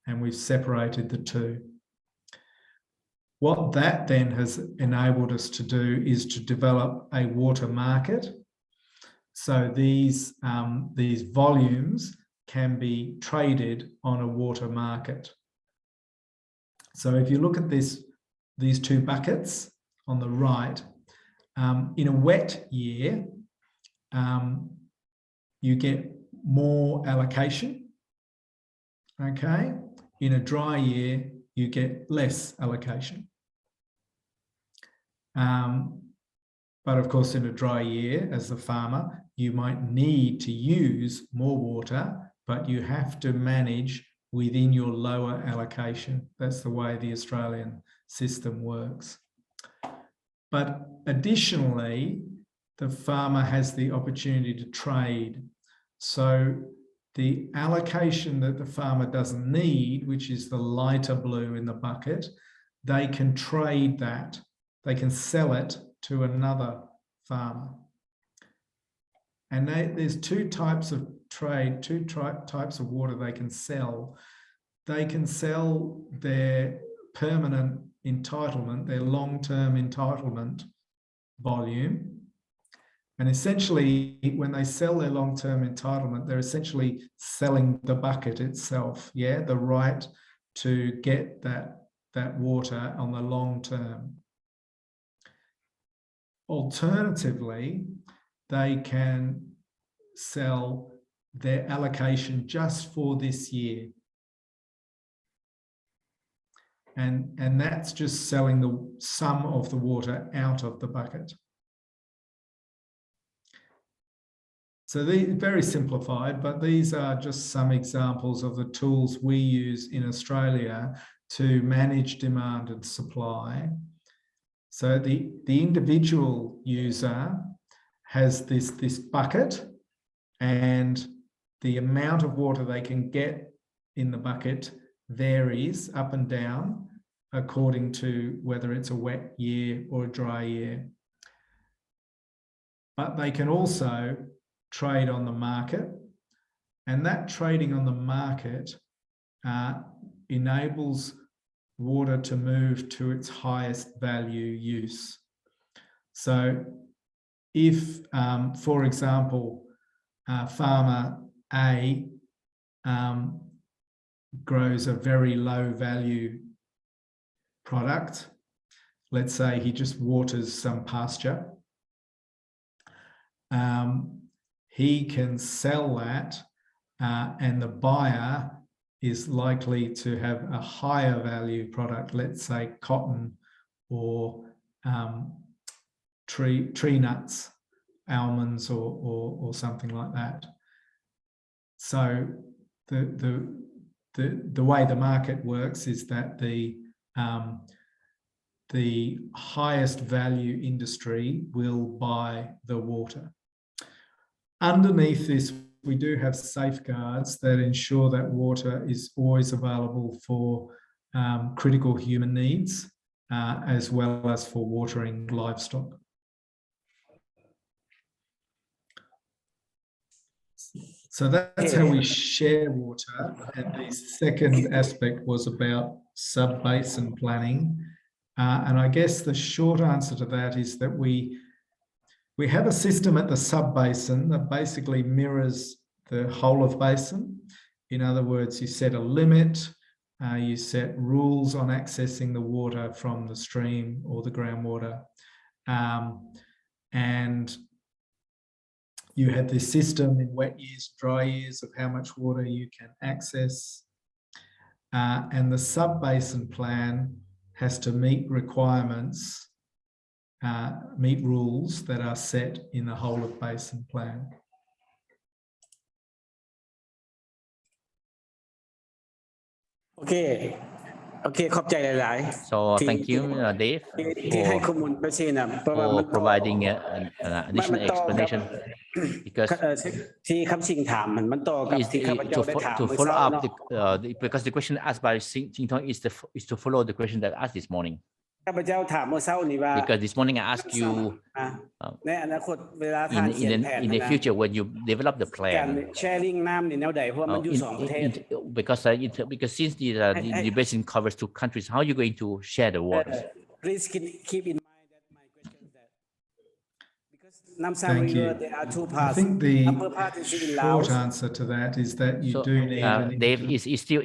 and we've separated the two. What that then has enabled us to do is to develop a water market. So these volumes can be traded on a water market. So if you look at these two buckets on the right, in a wet year, you get more allocation, okay? In a dry year, you get less allocation. But of course, in a dry year, as the farmer, you might need to use more water, but you have to manage within your lower allocation. That's the way the Australian system works. But additionally, the farmer has the opportunity to trade. So the allocation that the farmer doesn't need, which is the lighter blue in the bucket, they can trade that. They can sell it to another farmer. And there's two types of trade, two types of water they can sell. They can sell their permanent entitlement, their long-term entitlement volume. And essentially, when they sell their long-term entitlement, they're essentially selling the bucket itself, yeah, the right to get that water on the long term. Alternatively, they can sell their allocation just for this year. And that's just selling the sum of the water out of the bucket. So these are very simplified, but these are just some examples of the tools we use in Australia to manage demand and supply. So the individual user has this bucket, and the amount of water they can get in the bucket varies up and down according to whether it's a wet year or a dry year. But they can also trade on the market, and that trading on the market enables water to move to its highest value use. So if, for example, farmer A grows a very low value product, let's say he just waters some pasture, he can sell that and the buyer is likely to have a higher value product, let's say cotton or tree nuts, almonds or something like that. So the way the market works is that the highest value industry will buy the water. Underneath this, we do have safeguards that ensure that water is always available for critical human needs, as well as for watering livestock. So that's how we share water. And the second aspect was about sub-basin planning. And I guess the short answer to that is that we have a system at the sub-basin that basically mirrors the whole of basin. In other words, you set a limit, you set rules on accessing the water from the stream or the groundwater. And you have this system in wet years, dry years of how much water you can access. And the sub-basin plan has to meet requirements, meet rules that are set in the whole of basin plan. Okay. So thank you, Dave, for providing an additional explanation. Because to follow up because the question asked by Ching Tong is to follow the question that I asked this morning. Because this morning I asked you in the future when you develop the plan, because since the basin covers 2 countries, how are you going to share the waters? Please keep in mind that my question is that because Nam Xam Thank River, you. there are 2 parts. I think the upper part is in Laos. short answer to that is that you do need. Dave is still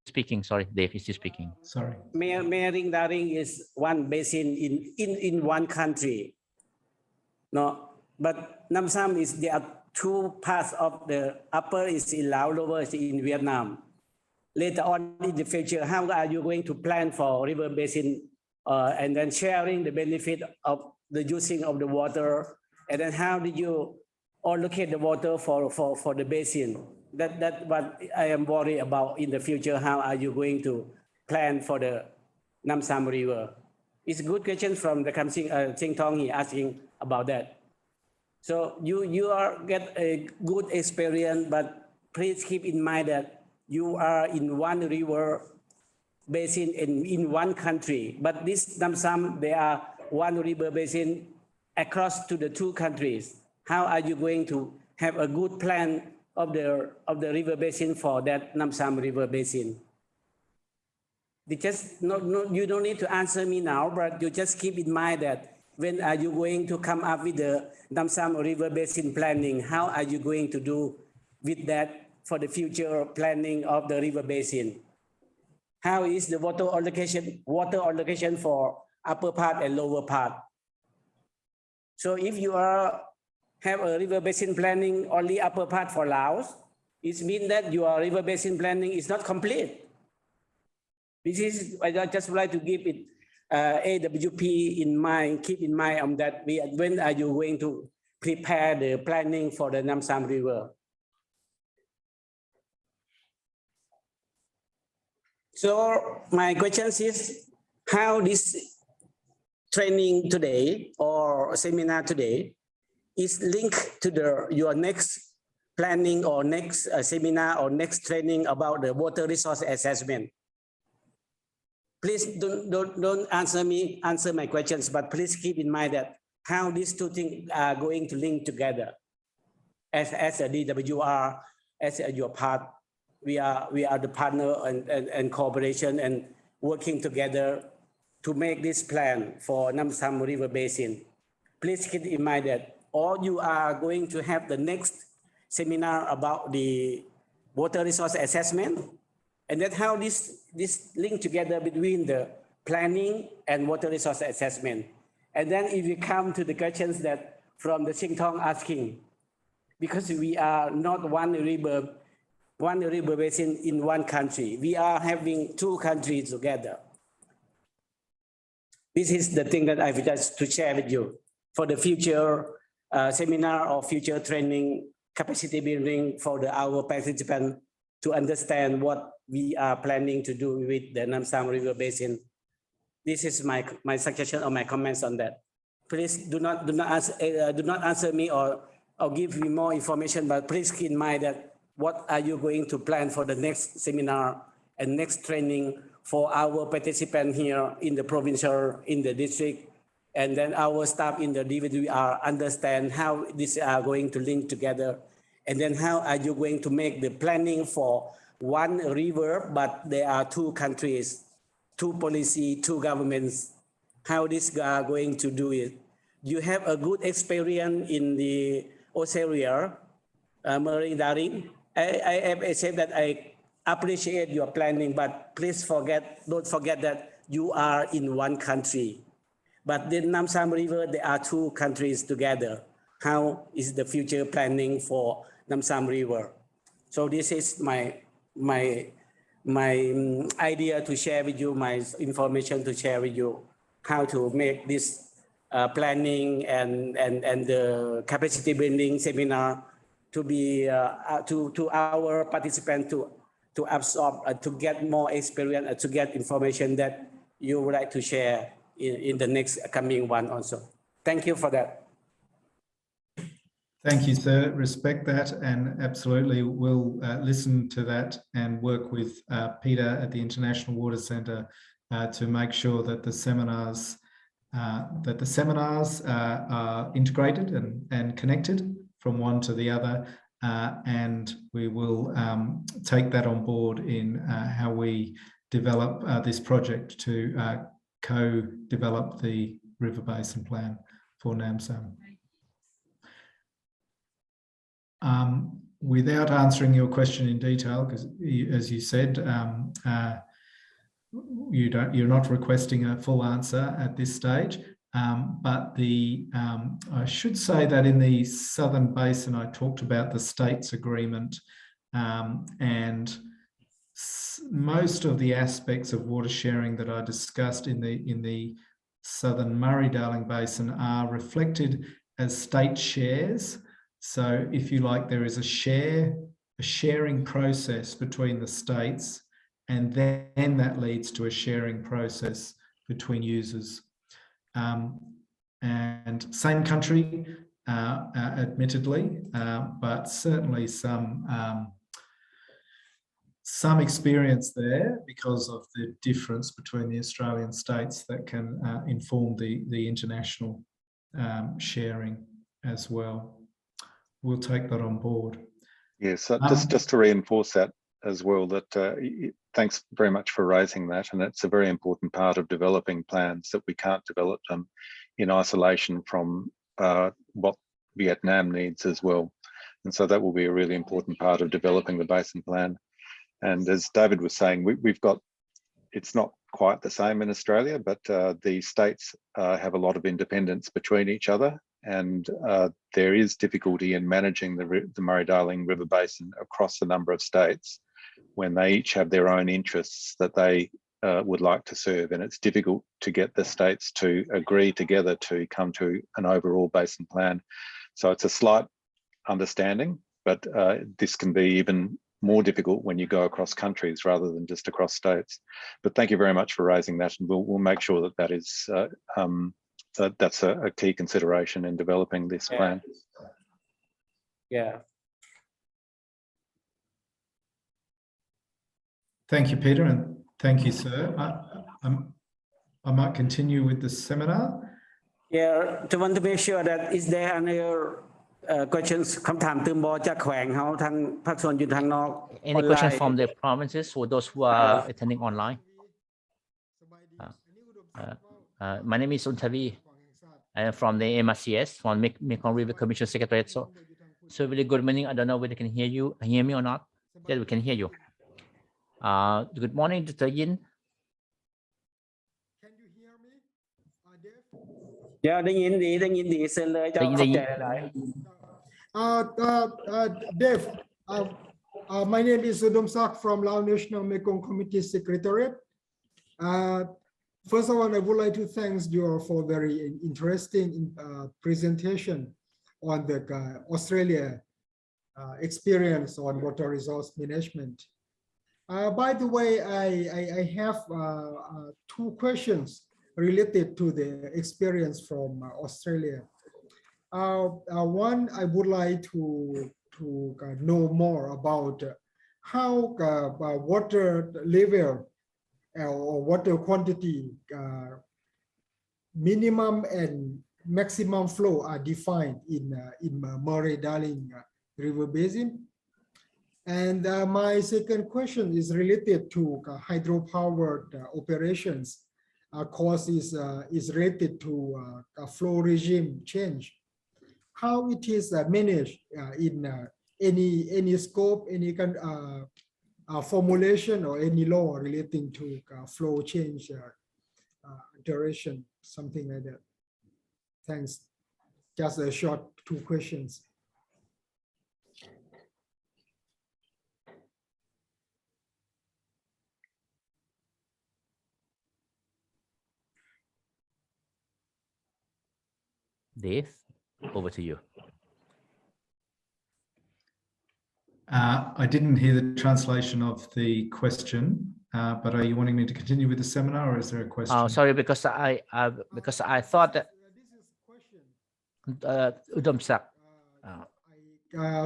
speaking. Sorry, Dave is still speaking. Sorry. Mering Daring is one basin in one country. No, but Nam Sam is there are 2 parts of the upper is in Laos, lower is in Vietnam. Later on in the future, how are you going to plan for river basin and then sharing the benefit of the using of the water, and then how did you allocate the water for the basin? That what I am worried about in the future. How are you going to plan for the Nam Sam River? It's a good question from the Ching Tong. He asking about that. So you are get a good experience, but please keep in mind that you are in one river basin in one country. But this Nam Sam, there are one river basin across to the 2 countries. How are you going to have a good plan of the river basin for that Nam Sam River Basin? Because you don't need to answer me now, but you just keep in mind that when are you going to come up with the Nam Sam River Basin planning? How are you going to do with that for the future planning of the river basin? How is the water allocation for upper part and lower part? So if you have a river basin planning only upper part for Laos, it means that your river basin planning is not complete. This is, I just would like to give it AWP in mind, keep in mind on that. When are you going to prepare the planning for the Nam Sam River? So my question is, how this training today or seminar today is linked to your next planning or next seminar or next training about the water resource assessment? Please don't answer my questions, but please keep in mind that how these 2 things are going to link together. As a DWR, as your part, we are the partner and cooperation and working together to make this plan for Nam Sam River Basin. Please keep in mind that or you are going to have the next seminar about the water resource assessment, and that's how this link together between the planning and water resource assessment. And then if we come to the questions that from the Ching Tong asking, because we are not one river one river basin in one country. We are having two countries together. This is the thing that I would like to share with you for the future seminar or future training, capacity building for our participants to understand what we are planning to do with the Nam Xam River Basin. This is my suggestion or my comments on that. Please do not answer me or give me more information, but please keep in mind that what are you going to plan for the next seminar and next training for our participants here in the provincial, in the district, and then our staff in the DVDR understand how these are going to link together, and then how are you going to make the planning for one river, but there are two countries, two policy, two governments, how these are going to do it. You have a good experience in the Australia, marine darling. I said that I appreciate your planning, but please don't forget that you are in one country. But the Nam Xam River, there are two countries together. How is the future planning for Nam Xam River? So this is my idea to share with you, my information to share with you, how to make this planning and the capacity building seminar to be to our participants to absorb, to get more experience, to get information that you would like to share in the next coming one also. Thank you for that. Thank you, sir. Respect that, and absolutely we'll listen to that and work with Peter at the International Water Centre to make sure that the seminars are integrated and connected from one to the other, and we will take that on board in how we develop this project to co-develop the River Basin Plan for Nam Xam. Without answering your question in detail, because as you said, you're not requesting a full answer at this stage, but I should say that in the Southern Basin, I talked about the states agreement, and most of the aspects of water sharing that I discussed in the Southern Murray-Darling Basin are reflected as state shares. So if you like, there is a sharing process between the states, and then that leads to a sharing process between users. And same country, admittedly, but certainly some experience there because of the difference between the Australian states that can inform the international sharing as well. We'll take that on board. Yes, so just to reinforce that as well, that thanks very much for raising that, and it's a very important part of developing plans, that we can't develop them in isolation from what Vietnam needs as well. And so that will be a really important part of developing the basin plan. And as David was saying, we've got, it's not quite the same in Australia, but the states have a lot of independence between each other, and there is difficulty in managing the Murray-Darling River Basin across a number of states when they each have their own interests that they would like to serve, and it's difficult to get the states to agree together to come to an overall basin plan. So it's a slight understanding, but this can be even more difficult when you go across countries rather than just across states. But thank you very much for raising that, and we'll make sure that that is that's a key consideration in developing this plan. Yeah. Thank you, Peter, and thank you, sir. I might continue with the seminar. Yeah, to want to make sure that is there any questions คำถามเติมบอจากแขวงเขาทางภาคส่วนอยู่ทางนอก Any question from the provinces for those who are attending online? My name is Untavi. I am from the MRCS, from Mekong River Commission Secretariat. So really good morning. I don't know whether you can hear me or not. Yes, we can hear you. Good morning, Dr. Yin. Can you hear me? Dave? ได้ยินดีเซ็นเลยจะเข้าใจหลาย Dave, My name is Udom Sak from Lao National Mekong Committee Secretariat. First of all, I would like to thank you for very interesting presentation on the Australia experience on water resource management. By the way, I have two questions related to the experience from Australia. One, I would like to know more about how water level or water quantity, minimum and maximum flow are defined in Murray-Darling River Basin. And my second question is related to hydropower operations. Cost is related to flow regime change. How it is managed in any scope, any kind formulation or any law relating to flow change duration, something like that. Thanks. Just a short two questions. Dave, over to you. I didn't hear the translation of the question, but are you wanting me to continue with the seminar, or is there a question? Oh, sorry, because I thought that Udom Sak.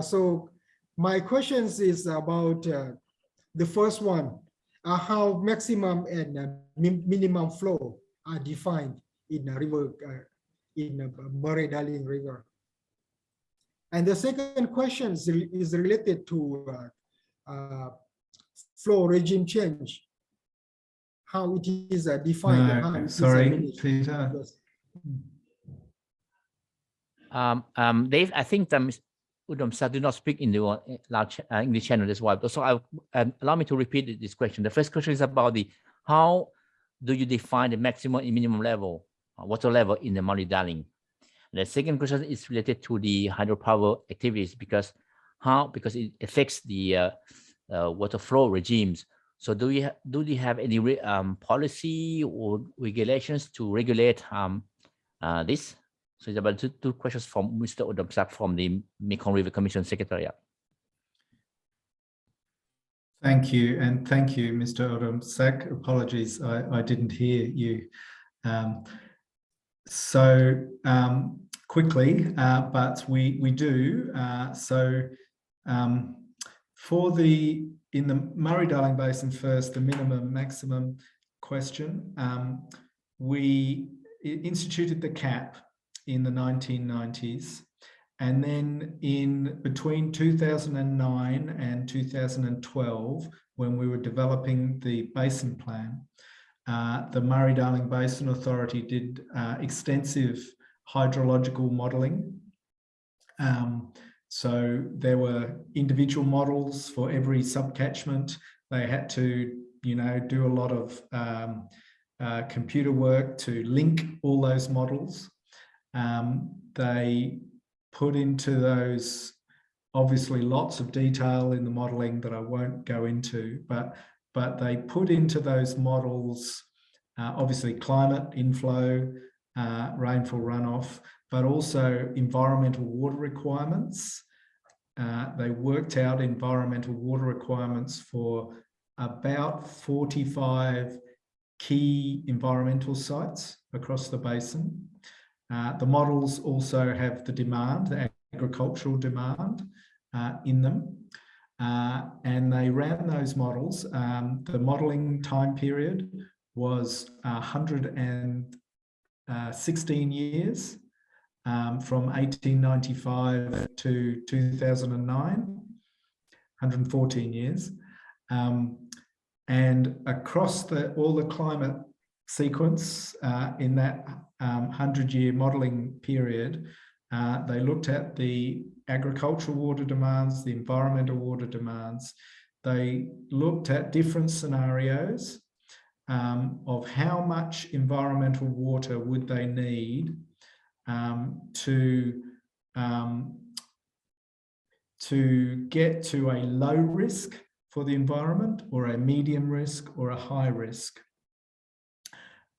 So my questions is about the first one, how maximum and minimum flow are defined in a river, in Murray-Darling River. And the second question is related to flow regime change, how it is defined. No, how it sorry, is Peter. Dave, I think Udom Sak do not speak in the English channel as well. So allow me to repeat this question. The first question is about how do you define the maximum and minimum level, water level in the Murray-Darling? The second question is related to the hydropower activities because it affects the water flow regimes. So do you have any policy or regulations to regulate this? So it's about two questions from Mr. Udom Sak from the Mekong River Commission Secretariat. Thank you, and thank you, Mr. Udom Sak. Apologies, I didn't hear you. Quickly, but we do. In the Murray-Darling Basin first, the minimum maximum question, we instituted the CAP in the 1990s, and then in between 2009 and 2012, when we were developing the basin plan, the Murray-Darling Basin Authority did extensive hydrological modelling. So there were individual models for every subcatchment. They had to, do a lot of computer work to link all those models. They put into those, obviously, lots of detail in the modelling that I won't go into, but they put into those models, obviously climate, inflow, rainfall runoff, but also environmental water requirements. They worked out environmental water requirements for about 45 key environmental sites across the basin. The models also have the demand, the agricultural demand in them. And they ran those models. The modelling time period was 116 years, from 1895 to 2009, 114 years. And across all the climate sequence in that 100-year modelling period, they looked at the agricultural water demands, the environmental water demands. They looked at different scenarios of how much environmental water would they need to to get to a low risk for the environment, or a medium risk, or a high risk.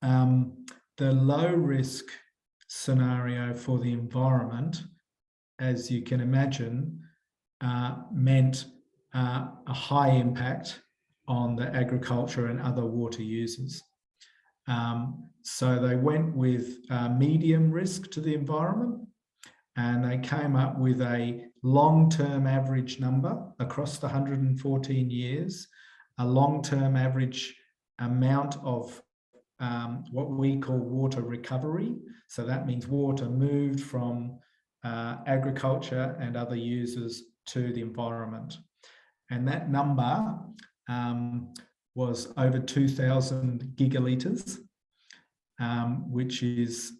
The low risk scenario for the environment, as you can imagine, meant a high impact on the agriculture and other water users. So they went with medium risk to the environment, and they came up with a long-term average number across the 114 years, a long-term average amount of what we call water recovery. So that means water moved from agriculture and other users to the environment. And that number was over 2,000 gigalitres, which is,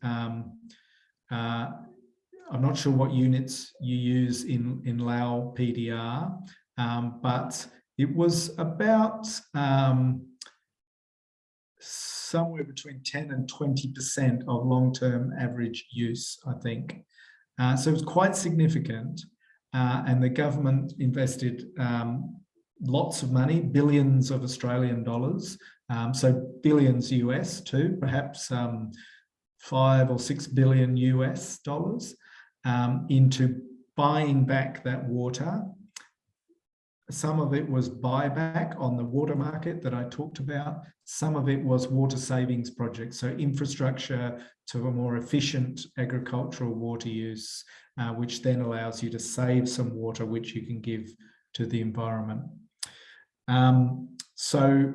I'm not sure what units you use in Lao PDR, but it was about somewhere between 10 and 20% of long-term average use, I think. So it was quite significant, and the government invested lots of money, billions of Australian dollars, so billions US too, perhaps 5 or 6 billion US dollars into buying back that water. Some of it was buyback on the water market that I talked about. Some of it was water savings projects, so infrastructure to a more efficient agricultural water use, which then allows you to save some water, which you can give to the environment. So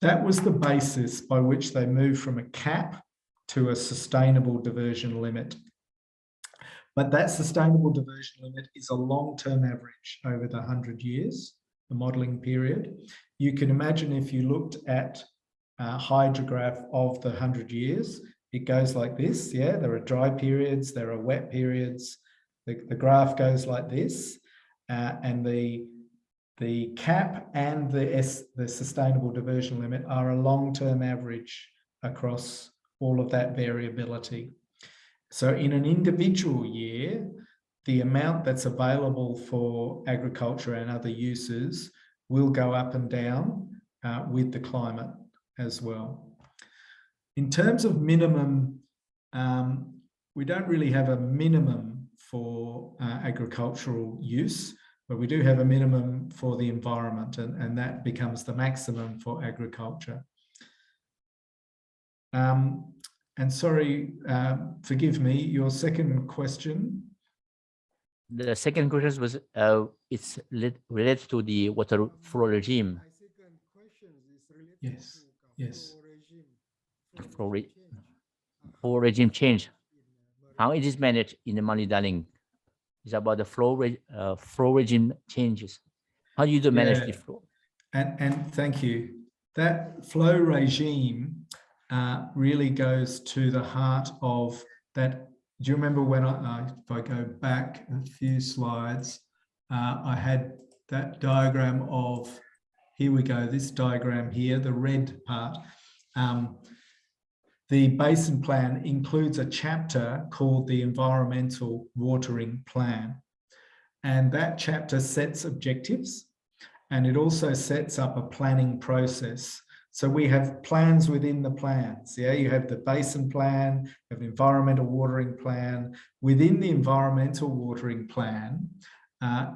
that was the basis by which they moved from a cap to a sustainable diversion limit. But that sustainable diversion limit is a long-term average over the 100 years, the modelling period. You can imagine if you looked at a hydrograph of the 100 years, it goes like this, yeah? There are dry periods, there are wet periods. The graph goes like this, and the cap and the sustainable diversion limit are a long-term average across all of that variability. So in an individual year, the amount that's available for agriculture and other uses will go up and down with the climate as well. In terms of minimum, we don't really have a minimum for agricultural use, but we do have a minimum for the environment, and that becomes the maximum for agriculture. And sorry, forgive me, your second question? The second question was, it's related to the water flow regime. My second question is related Yes. Flow regime change. How it is managed in the Mali Darling? It's about the flow regime changes. How do you manage the flow? And thank you. That flow regime really goes to the heart of that. Do you remember when if I go back a few slides, I had that diagram of, here we go, this diagram here, the red part. The basin plan includes a chapter called the Environmental Watering Plan. And that chapter sets objectives, and it also sets up a planning process. So we have plans within the plans. Yeah, you have the basin plan, you have the environmental watering plan. Within the environmental watering plan,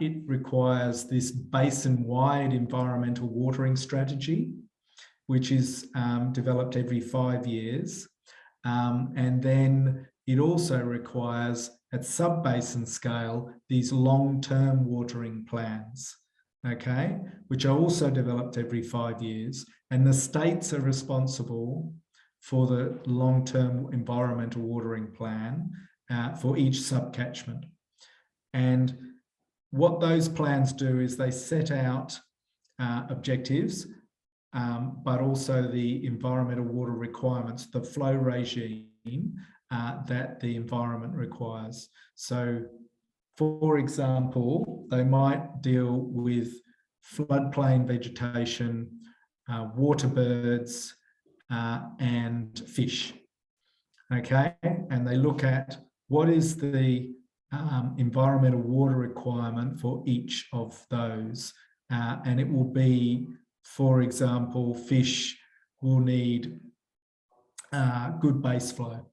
it requires this basin-wide environmental watering strategy, which is developed every 5 years. And then it also requires, at sub-basin scale, these long-term watering plans, okay, which are also developed every 5 years. And the states are responsible for the long-term environmental watering plan for each sub-catchment. And what those plans do is they set out objectives, but also the environmental water requirements, the flow regime that the environment requires. So, for example, they might deal with floodplain vegetation, water birds, and fish, okay? And they look at what is the environmental water requirement for each of those. And it will be, for example, fish will need good base flow,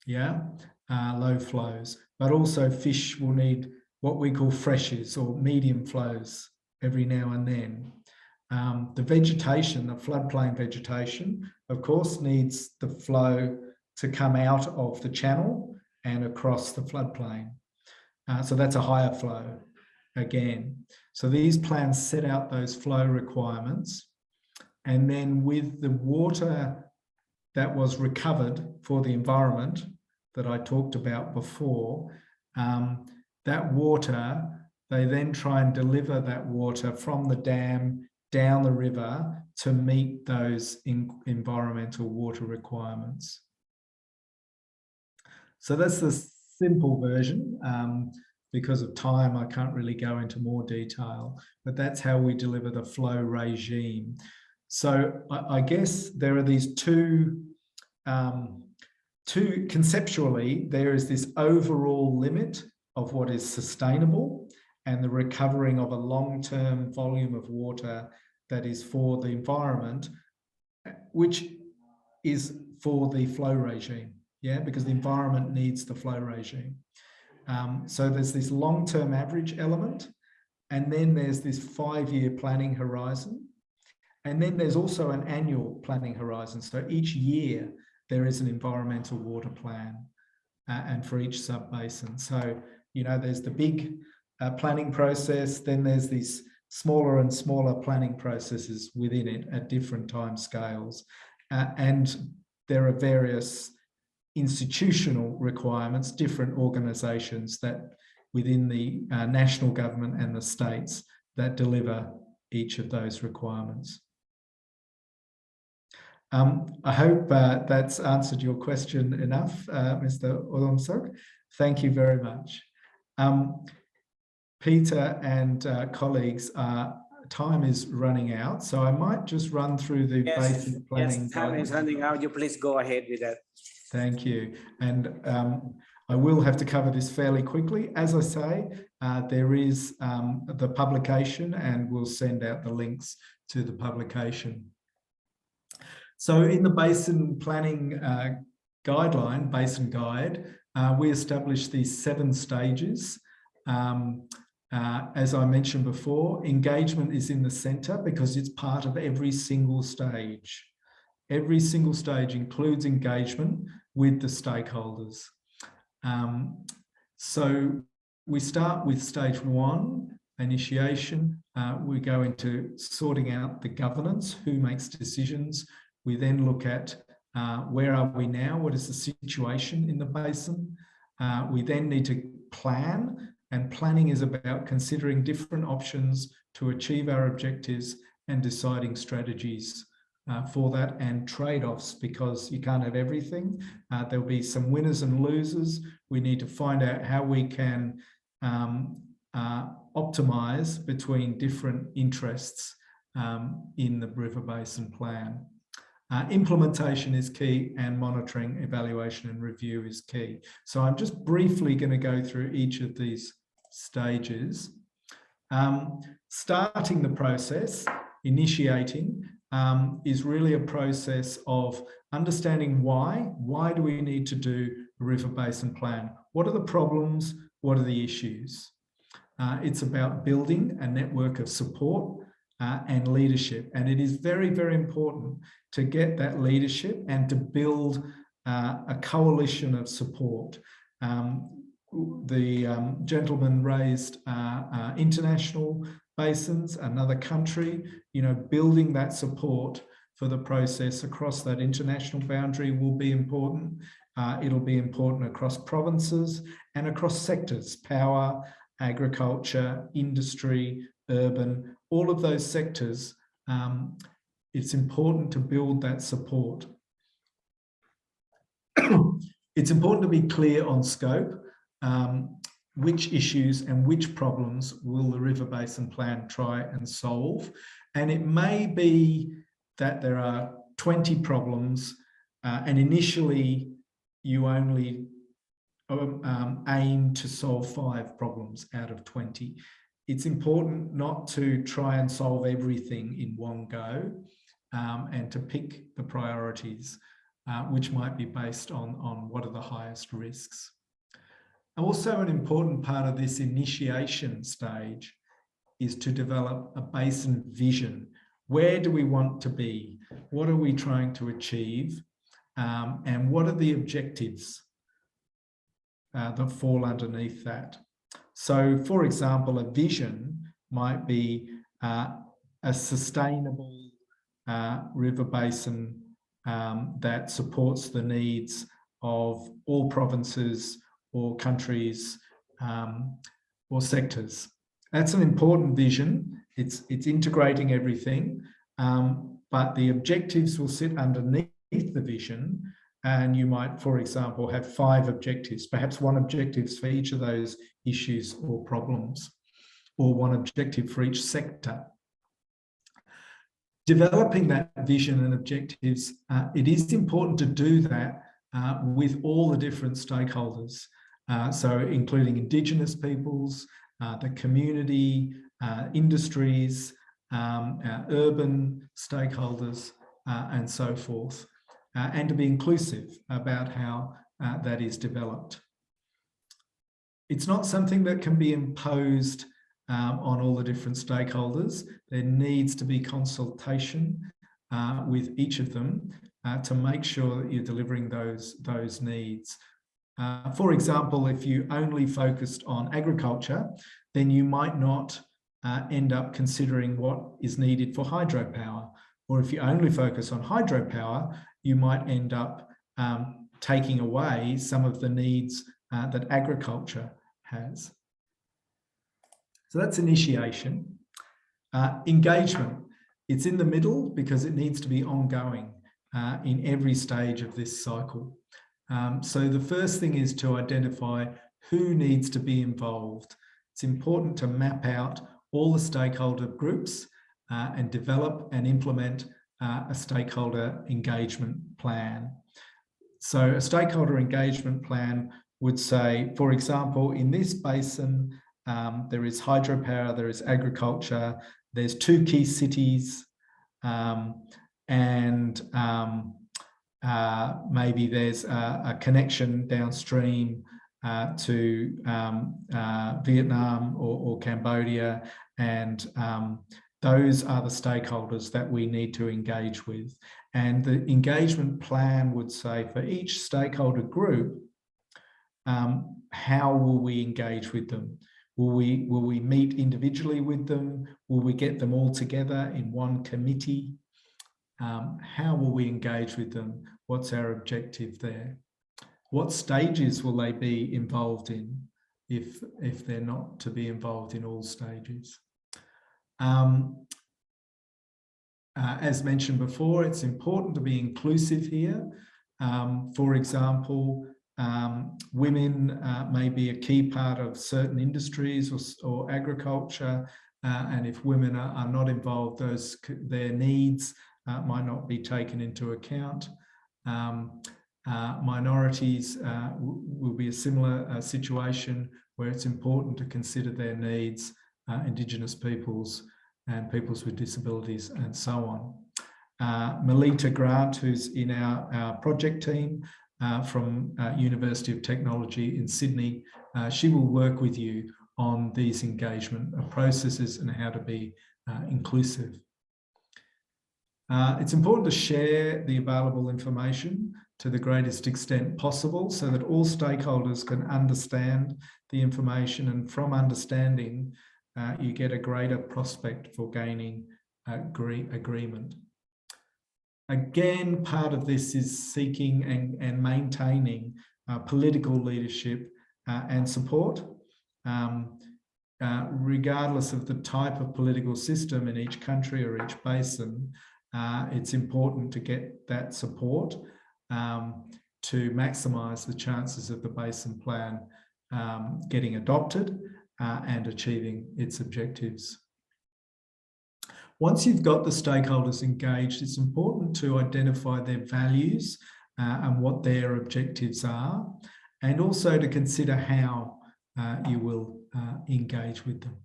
low flows, but also fish will need what we call freshes or medium flows every now and then. The vegetation, the floodplain vegetation, of course, needs the flow to come out of the channel and across the floodplain. So that's a higher flow again. So these plans set out those flow requirements. And then with the water that was recovered for the environment that I talked about before, that water, they then try and deliver that water from the dam down the river to meet those environmental water requirements. So that's the simple version. Because of time, I can't really go into more detail, but that's how we deliver the flow regime. So I guess there are these two conceptually, there is this overall limit of what is sustainable and the recovering of a long-term volume of water that is for the environment, which is for the flow regime, because the environment needs the flow regime. So there's this long-term average element, and then there's this 5-year planning horizon. And then there's also an annual planning horizon. So each year there is an environmental water plan and for each sub-basin. So, there's the big planning process, then there's these smaller and smaller planning processes within it at different time scales. And there are various institutional requirements, different organisations that within the national government and the states that deliver each of those requirements. I hope that's answered your question enough, Mr. Olomsok. Thank you very much. Peter and colleagues, time is running out, so I might just run through the basic planning. Yes, time is running out. You please go ahead with that. Thank you. And I will have to cover this fairly quickly. As I say, there is the publication, and we'll send out the links to the publication. So in the basin planning guideline, basin guide, we established these 7 stages. As I mentioned before, engagement is in the centre because it's part of every single stage. Every single stage includes engagement with the stakeholders. So we start with stage 1, initiation. We go into sorting out the governance, who makes decisions. We then look at where are we now? What is the situation in the basin? We then need to plan, and planning is about considering different options to achieve our objectives and deciding strategies for that, and trade-offs, because you can't have everything. There'll be some winners and losers. We need to find out how we can optimise between different interests in the River Basin Plan. Implementation is key, and monitoring, evaluation and review is key. So I'm just briefly going to go through each of these stages. Starting the process, initiating, is really a process of understanding why. Why do we need to do a River Basin Plan? What are the problems? What are the issues? It's about building a network of support and leadership. And it is very, very important to get that leadership and to build a coalition of support. The gentleman raised international basins, another country, building that support for the process across that international boundary will be important. It'll be important across provinces and across sectors, power, agriculture, industry, urban, all of those sectors. It's important to build that support. It's important to be clear on scope. Which issues and which problems will the River Basin Plan try and solve? And it may be that there are 20 problems and initially you only aim to solve 5 problems out of 20. It's important not to try and solve everything in one go, and to pick the priorities, which might be based on what are the highest risks. Also, an important part of this initiation stage is to develop a basin vision. Where do we want to be? What are we trying to achieve? And what are the objectives that fall underneath that? So, for example, a vision might be a sustainable river basin that supports the needs of all provinces or countries or sectors. That's an important vision. It's integrating everything, but the objectives will sit underneath the vision, and you might, for example, have 5 objectives, perhaps 1 objective for each of those issues or problems, or 1 objective for each sector. Developing that vision and objectives, it is important to do that with all the different stakeholders, so including Indigenous peoples, the community, industries, urban stakeholders, and so forth, and to be inclusive about how that is developed. It's not something that can be imposed on all the different stakeholders. There needs to be consultation with each of them to make sure that you're delivering those needs. For example, if you only focused on agriculture, then you might not end up considering what is needed for hydropower. Or if you only focus on hydropower, you might end up taking away some of the needs that agriculture has. So that's initiation. Engagement, it's in the middle because it needs to be ongoing in every stage of this cycle. So the first thing is to identify who needs to be involved. It's important to map out all the stakeholder groups and develop and implement a stakeholder engagement plan. So a stakeholder engagement plan would say, for example, in this basin, there is hydropower, there is agriculture, there's 2 key cities, and maybe there's a connection downstream to Vietnam or Cambodia, and those are the stakeholders that we need to engage with. And the engagement plan would say for each stakeholder group, how will we engage with them? Will we meet individually with them? Will we get them all together in one committee? How will we engage with them? What's our objective there? What stages will they be involved in if they're not to be involved in all stages? As mentioned before, it's important to be inclusive here. For example, women may be a key part of certain industries or agriculture, and if women are not involved, their needs might not be taken into account. Minorities will be a similar situation where it's important to consider their needs, Indigenous peoples and peoples with disabilities and so on. Melita Grant, who's in our project team from University of Technology in Sydney, she will work with you on these engagement processes and how to be inclusive. It's important to share the available information to the greatest extent possible so that all stakeholders can understand the information, and from understanding, you get a greater prospect for gaining agreement. Again, part of this is seeking and maintaining political leadership and support. Regardless of the type of political system in each country or each basin, it's important to get that support to maximise the chances of the basin plan getting adopted and achieving its objectives. Once you've got the stakeholders engaged, it's important to identify their values and what their objectives are, and also to consider how you will engage with them.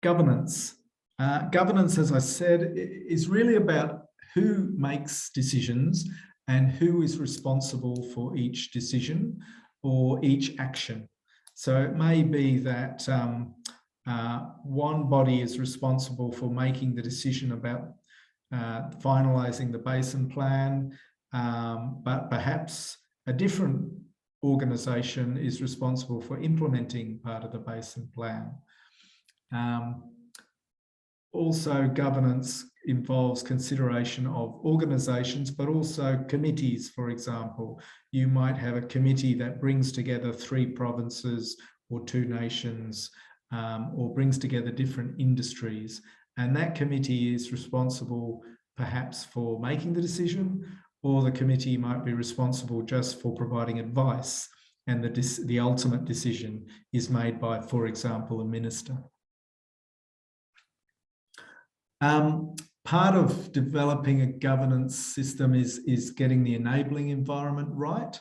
Governance. Governance, as I said, is really about who makes decisions and who is responsible for each decision or each action. So it may be that one body is responsible for making the decision about finalising the basin plan, but perhaps a different organisation is responsible for implementing part of the basin plan. Also, governance involves consideration of organisations, but also committees, for example. You might have a committee that brings together 3 provinces or 2 nations, or brings together different industries. And that committee is responsible perhaps for making the decision, or the committee might be responsible just for providing advice, and the ultimate decision is made by, for example, a minister. Part of developing a governance system is getting the enabling environment right.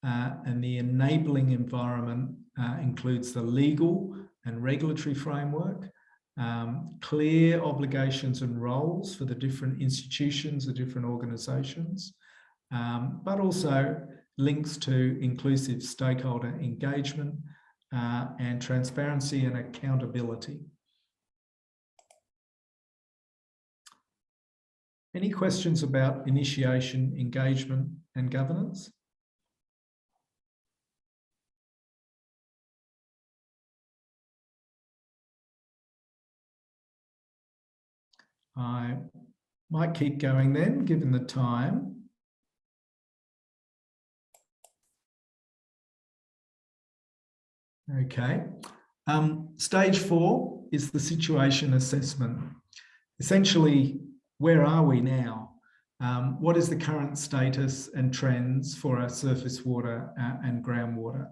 And the enabling environment includes the legal and regulatory framework, clear obligations and roles for the different institutions, the different organisations, but also links to inclusive stakeholder engagement and transparency and accountability. Any questions about initiation, engagement, and governance? I might keep going then, given the time. Okay. Stage 4 is the situation assessment. Essentially, where are we now? What is the current status and trends for our surface water and groundwater?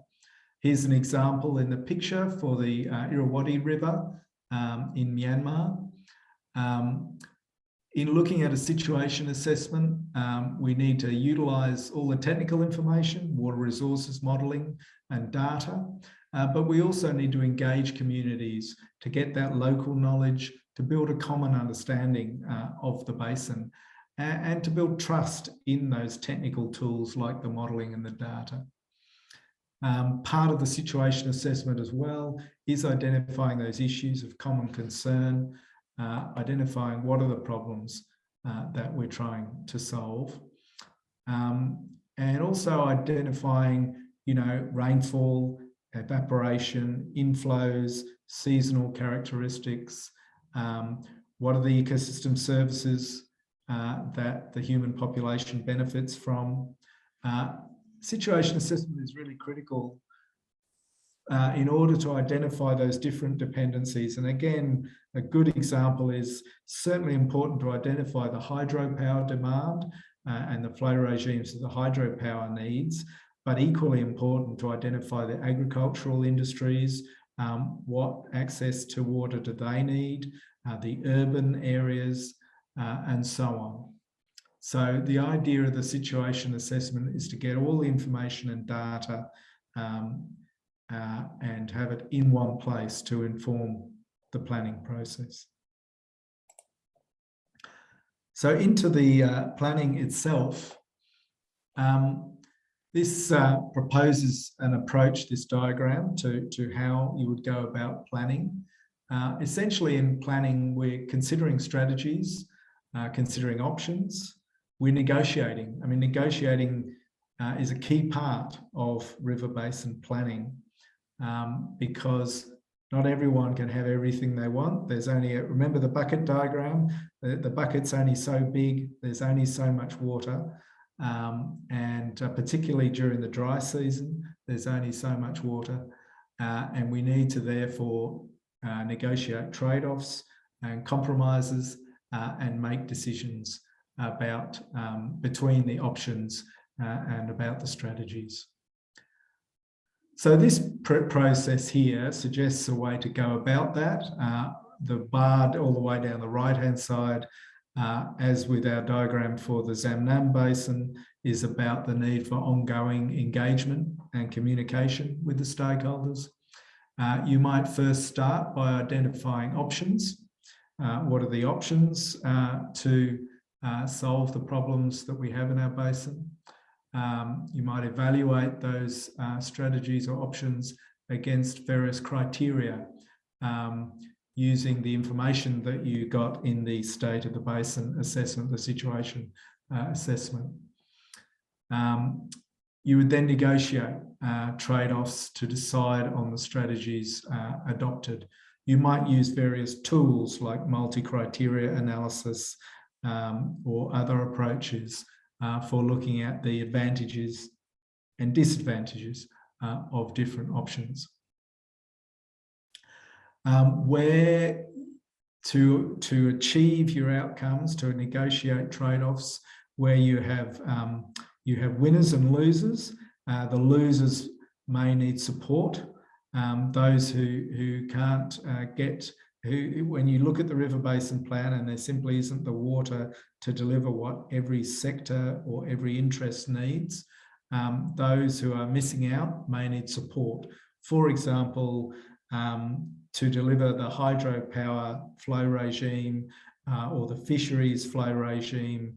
Here's an example in the picture for the Irrawaddy River in Myanmar. In looking at a situation assessment, we need to utilise all the technical information, water resources modelling and data, but we also need to engage communities to get that local knowledge, to build a common understanding of the basin, and to build trust in those technical tools like the modelling and the data. Part of the situation assessment as well is identifying those issues of common concern, identifying what are the problems that we're trying to solve, and also identifying, rainfall, evaporation, inflows, seasonal characteristics, what are the ecosystem services that the human population benefits from. Situation assessment is really critical in order to identify those different dependencies. And again, a good example is certainly important to identify the hydropower demand and the flow regimes that the hydropower needs, but equally important to identify the agricultural industries, what access to water do they need, the urban areas, and so on. So the idea of the situation assessment is to get all the information and data and have it in one place to inform the planning process. So into the planning itself, this proposes an approach, this diagram, to how you would go about planning. Essentially in planning, we're considering strategies, considering options, we're negotiating. I mean, negotiating is a key part of river basin planning because not everyone can have everything they want. There's only, remember the bucket diagram, the bucket's only so big, there's only so much water. And particularly during the dry season, there's only so much water. And we need to therefore negotiate trade-offs and compromises and make decisions about between the options and about the strategies. So this process here suggests a way to go about that. The bar all the way down the right-hand side as with our diagram for the Nam Basin, is about the need for ongoing engagement and communication with the stakeholders. You might first start by identifying options. What are the options to solve the problems that we have in our basin? You might evaluate those strategies or options against various criteria, using the information that you got in the state of the basin assessment, the situation assessment. You would then negotiate trade-offs to decide on the strategies adopted. You might use various tools like multi-criteria analysis or other approaches for looking at the advantages and disadvantages of different options. Where to achieve your outcomes, to negotiate trade-offs, where you have winners and losers. The losers may need support. Those who can't when you look at the River Basin Plan and there simply isn't the water to deliver what every sector or every interest needs, those who are missing out may need support. For example, to deliver the hydropower flow regime or the fisheries flow regime,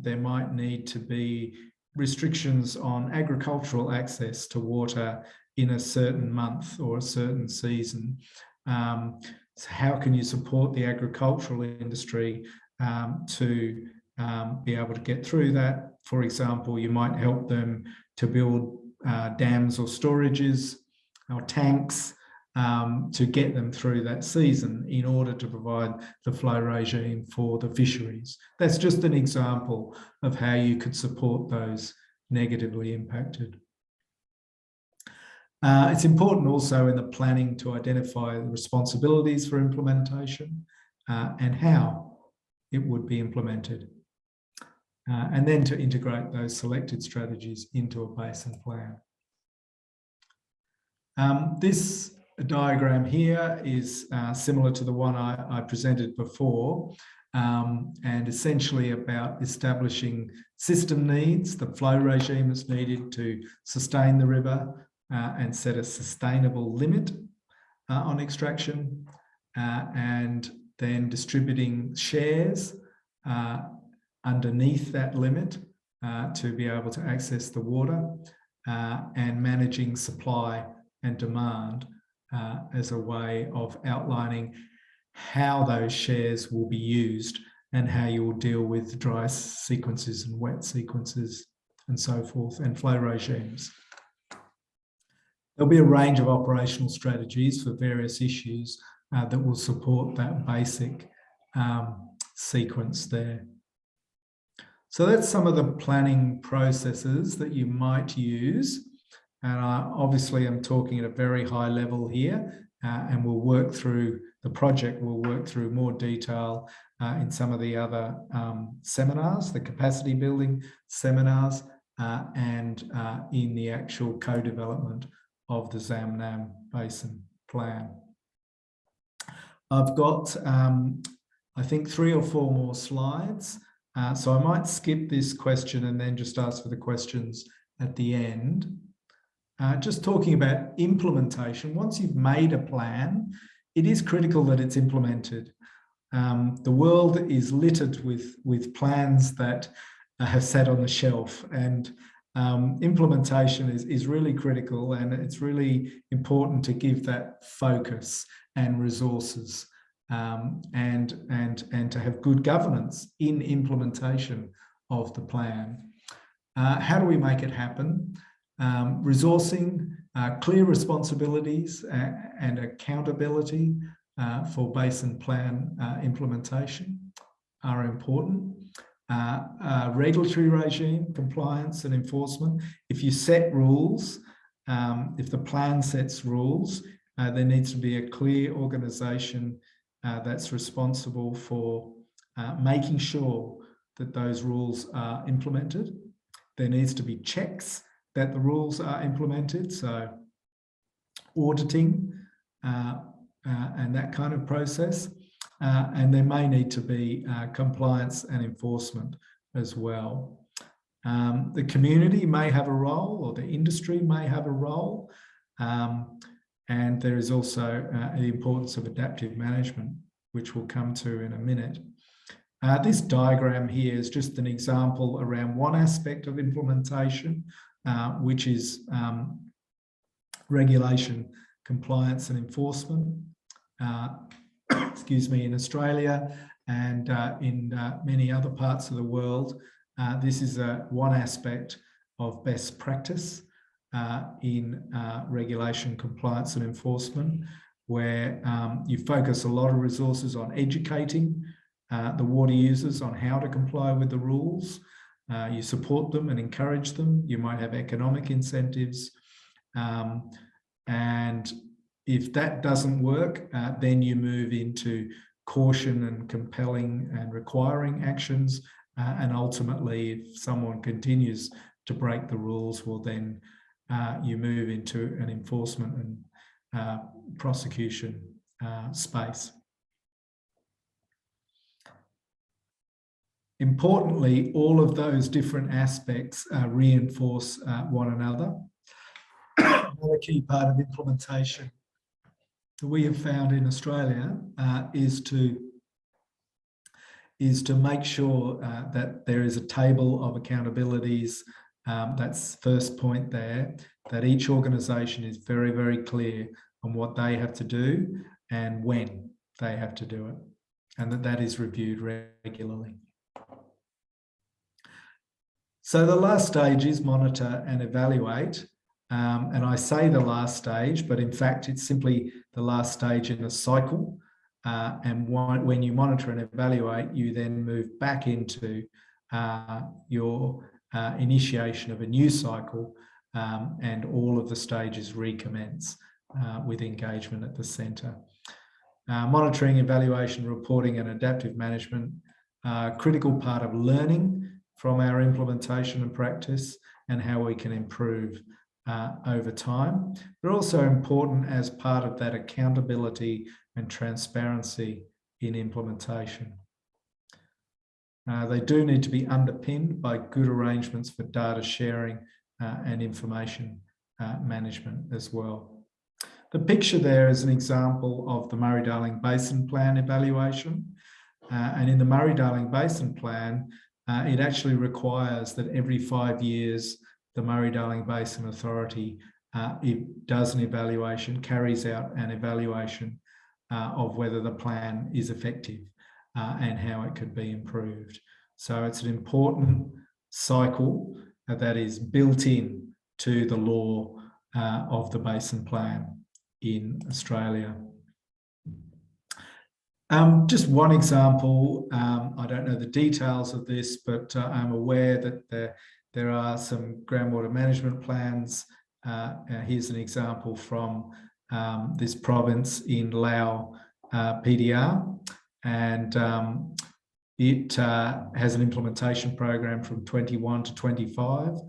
there might need to be restrictions on agricultural access to water in a certain month or a certain season. So how can you support the agricultural industry to be able to get through that? For example, you might help them to build dams or storages or tanks to get them through that season in order to provide the flow regime for the fisheries. That's just an example of how you could support those negatively impacted. It's important also in the planning to identify the responsibilities for implementation and how it would be implemented. And then to integrate those selected strategies into a basin plan. This diagram here is similar to the one I presented before, and essentially about establishing system needs, the flow regime that's needed to sustain the river, and set a sustainable limit on extraction, and then distributing shares underneath that limit to be able to access the water, and managing supply and demand as a way of outlining how those shares will be used and how you will deal with dry sequences and wet sequences and so forth, and flow regimes. There'll be a range of operational strategies for various issues that will support that basic sequence there. So that's some of the planning processes that you might use. And I obviously am talking at a very high level here, and we'll work through the project, we'll work through more detail in some of the other seminars, the capacity building seminars, and in the actual co-development of the Nam Basin Plan. I've got, I think, 3 or 4 more slides. So I might skip this question and then just ask for the questions at the end. Just talking about implementation, once you've made a plan, it is critical that it's implemented. The world is littered with plans that have sat on the shelf, and implementation is really critical, and it's really important to give that focus and resources, and to have good governance in implementation of the plan. How do we make it happen? Resourcing, clear responsibilities and accountability for basin plan implementation are important. Regulatory regime, compliance and enforcement. If you set rules, if the plan sets rules, there needs to be a clear organisation that's responsible for making sure that those rules are implemented. There needs to be checks that the rules are implemented, so auditing and that kind of process. and there may need to be compliance and enforcement as well. The community may have a role, or the industry may have a role, and there is also the importance of adaptive management, which we'll come to in a minute. This diagram here is just an example around one aspect of implementation, which is regulation, compliance and enforcement. Excuse me, in Australia and in many other parts of the world, this is one aspect of best practice in regulation, compliance and enforcement, where you focus a lot of resources on educating the water users on how to comply with the rules. You support them and encourage them. You might have economic incentives. And if that doesn't work, then you move into caution and compelling and requiring actions. And ultimately, if someone continues to break the rules, well, then you move into an enforcement and prosecution space. Importantly, all of those different aspects reinforce one another. Another key part of implementation that we have found in Australia is to make sure that there is a table of accountabilities. That's first point there, that each organisation is very, very clear on what they have to do and when they have to do it, and that is reviewed regularly. So the last stage is monitor and evaluate. And I say the last stage, but in fact, it's simply the last stage in a cycle. And when you monitor and evaluate, you then move back into your initiation of a new cycle, and all of the stages recommence with engagement at the centre. Monitoring, evaluation, reporting and adaptive management are a critical part of learning from our implementation and practice and how we can improve over time. They're also important as part of that accountability and transparency in implementation. They do need to be underpinned by good arrangements for data sharing and information management as well. The picture there is an example of the Murray-Darling Basin Plan evaluation. And in the Murray-Darling Basin Plan, it actually requires that every 5 years, the Murray-Darling Basin Authority it does an evaluation, carries out an evaluation of whether the plan is effective and how it could be improved. So it's an important cycle that is built in to the law of the Basin Plan in Australia. Just one example, I don't know the details of this, but I'm aware that there are some groundwater management plans. Here's an example from this province in Lao PDR, and it has an implementation program from 21 to 25.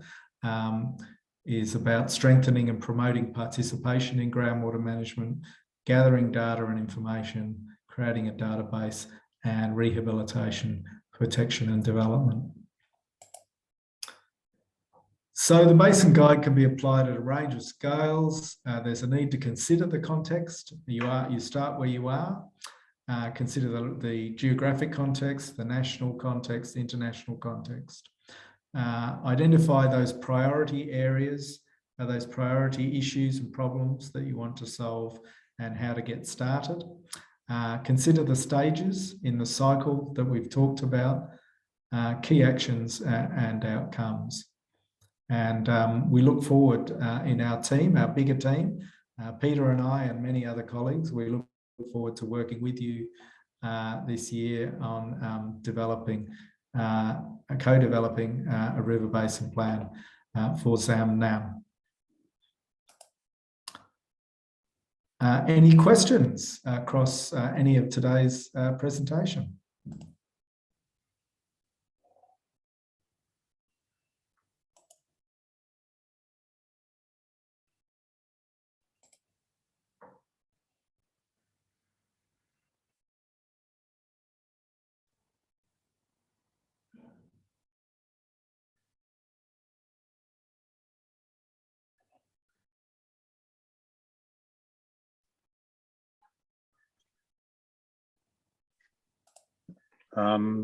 Is about strengthening and promoting participation in groundwater management, gathering data and information, creating a database, and rehabilitation, protection and development. So the Basin Guide can be applied at a range of scales. There's a need to consider the context. You start where you are. Consider the geographic context, the national context, the international context. Identify those priority areas, those priority issues and problems that you want to solve and how to get started. Consider the stages in the cycle that we've talked about, key actions and outcomes. And we look forward in our team, our bigger team, Peter and I and many other colleagues, we look forward to working with you this year on developing, co-developing a River Basin Plan for Nam. Any questions across any of today's presentation?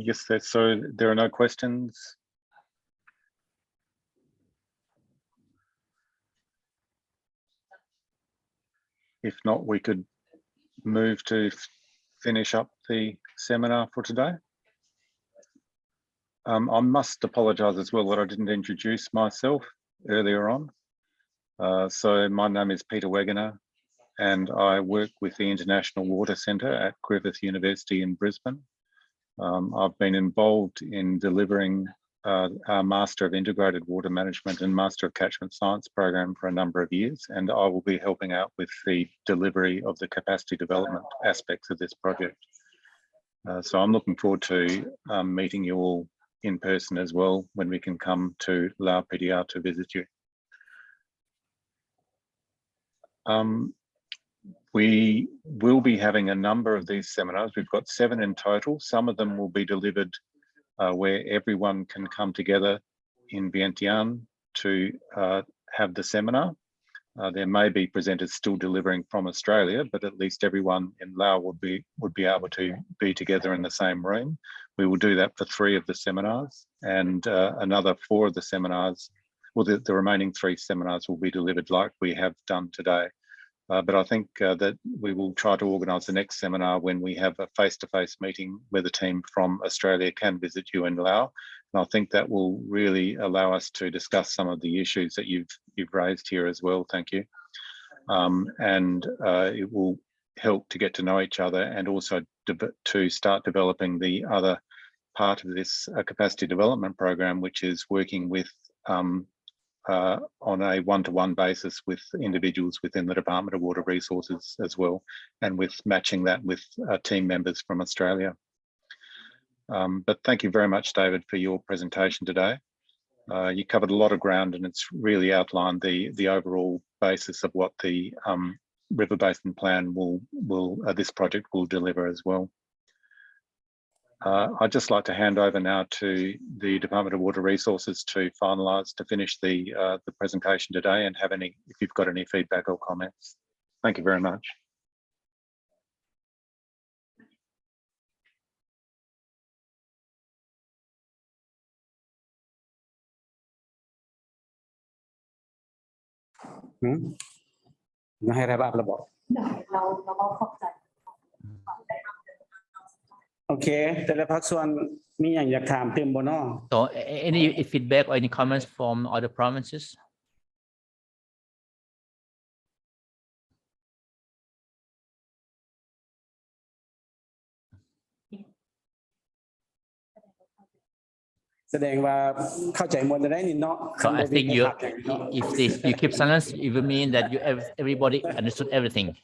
Yes, so there are no questions. If not, we could move to finish up the seminar for today. I must apologise as well that I didn't introduce myself earlier on. So my name is Peter Wegener, and I work with the International Water Centre at Griffith University in Brisbane. I've been involved in delivering our Master of Integrated Water Management and Master of Catchment Science program for a number of years, and I will be helping out with the delivery of the capacity development aspects of this project. So I'm looking forward to meeting you all in person as well when we can come to Lao PDR to visit you. We will be having a number of these seminars. We've got 7 in total. Some of them will be delivered where everyone can come together in Vientiane to have the seminar. There may be presenters still delivering from Australia, but at least everyone in Lao would be able to be together in the same room. We will do that for 3 of the seminars, and another 4 of the seminars, well, the remaining 3 seminars will be delivered like we have done today. But I think that we will try to organise the next seminar when we have a face-to-face meeting where the team from Australia can visit you in Lao. And I think that will really allow us to discuss some of the issues that you've raised here as well. Thank you. And it will help to get to know each other, and also to start developing the other part of this capacity development program, which is working with on a one-to-one basis with individuals within the Department of Water Resources as well, and with matching that with team members from Australia. But thank you very much, David, for your presentation today. You covered a lot of ground, and it's really outlined the overall basis of what the River Basin Plan this project will deliver as well. I'd just like to hand over now to the Department of Water Resources to finish the presentation today, and if you've got any feedback or comments. Thank you very much. Okay, so any feedback or any comments from other provinces? So I think if you keep silence, it will mean that everybody understood everything.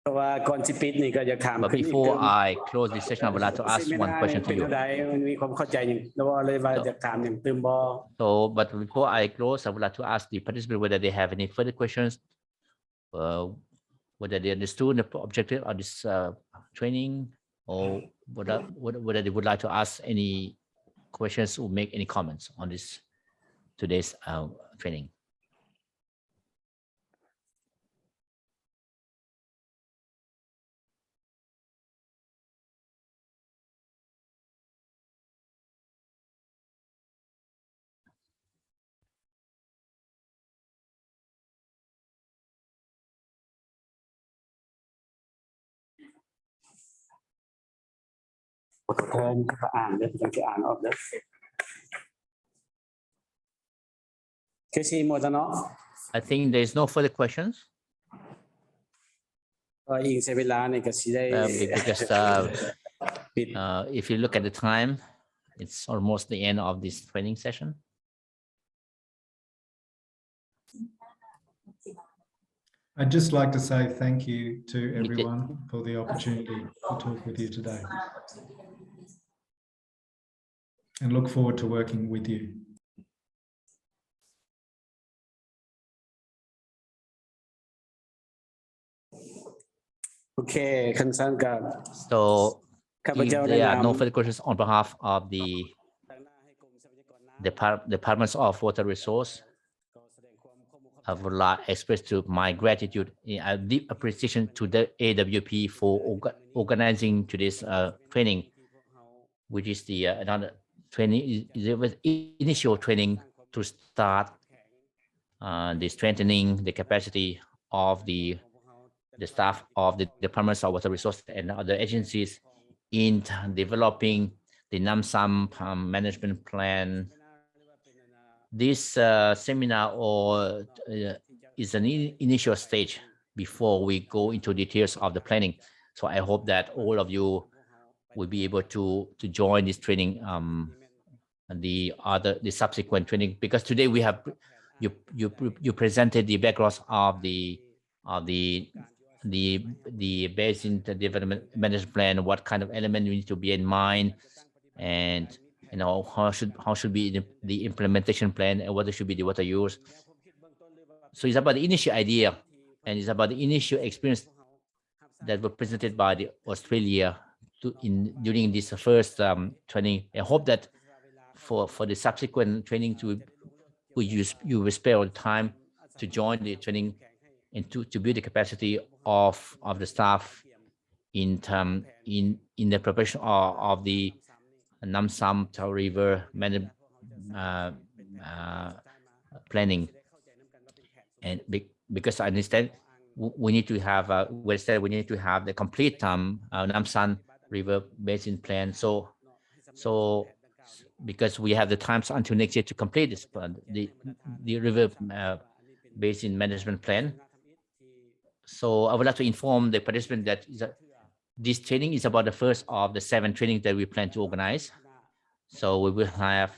But before I close this session, I would like to ask one question to you. But before I close, I would like to ask the participants whether they have any further questions, whether they understood the objective of this training, or whether they would like to ask any questions or make any comments on today's training. I think there's no further questions. Because if you look at the time, it's almost the end of this training session. I'd just like to say thank you to everyone for the opportunity to talk with you today, and look forward to working with you. Okay, so if there are no further questions on behalf of the Departments of Water Resource, I would like to express to my gratitude, a deep appreciation to the AWP for organizing today's training, which is the another training, initial training to start the strengthening the capacity of the staff of the departments of water resources and other agencies in developing the Nam Xam management plan. This seminar is an initial stage before we go into details of the planning. So I hope that all of you will be able to join this training, the subsequent training, because today we have you presented the background of the basin development management plan, what kind of element you need to be in mind, and how should be the implementation plan, and what should be the water use. So it's about the initial idea, and it's about the initial experience that were presented by the Australia during this first training. I hope that for the subsequent training you will spare time to join the training and to build the capacity of the staff in the preparation of the Nam Xam River planning. And because I understand we need to have we need to have the complete Nam Xam River Basin plan. So because we have the times until next year to complete this the river basin management plan. So I would like to inform the participant that this training is about the first of the 7 trainings that we plan to organize. So we will have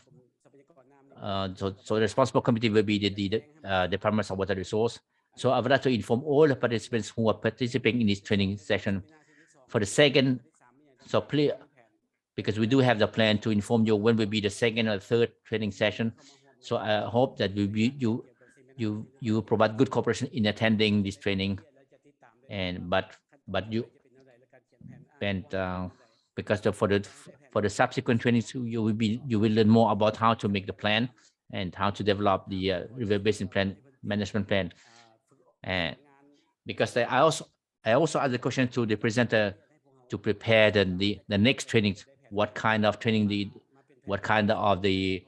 so the responsible committee will be the Departments of Water Resource. So I would like to inform all the participants who are participating in this training session. For the second, so please, because we do have the plan to inform you when will be the second or third training session. So I hope that you provide good cooperation in attending this training, and because for the subsequent trainings you will learn more about how to make the plan and how to develop the river basin plan management plan. And because I also asked the question to the presenter to prepare the next trainings, what kind of training what kind of the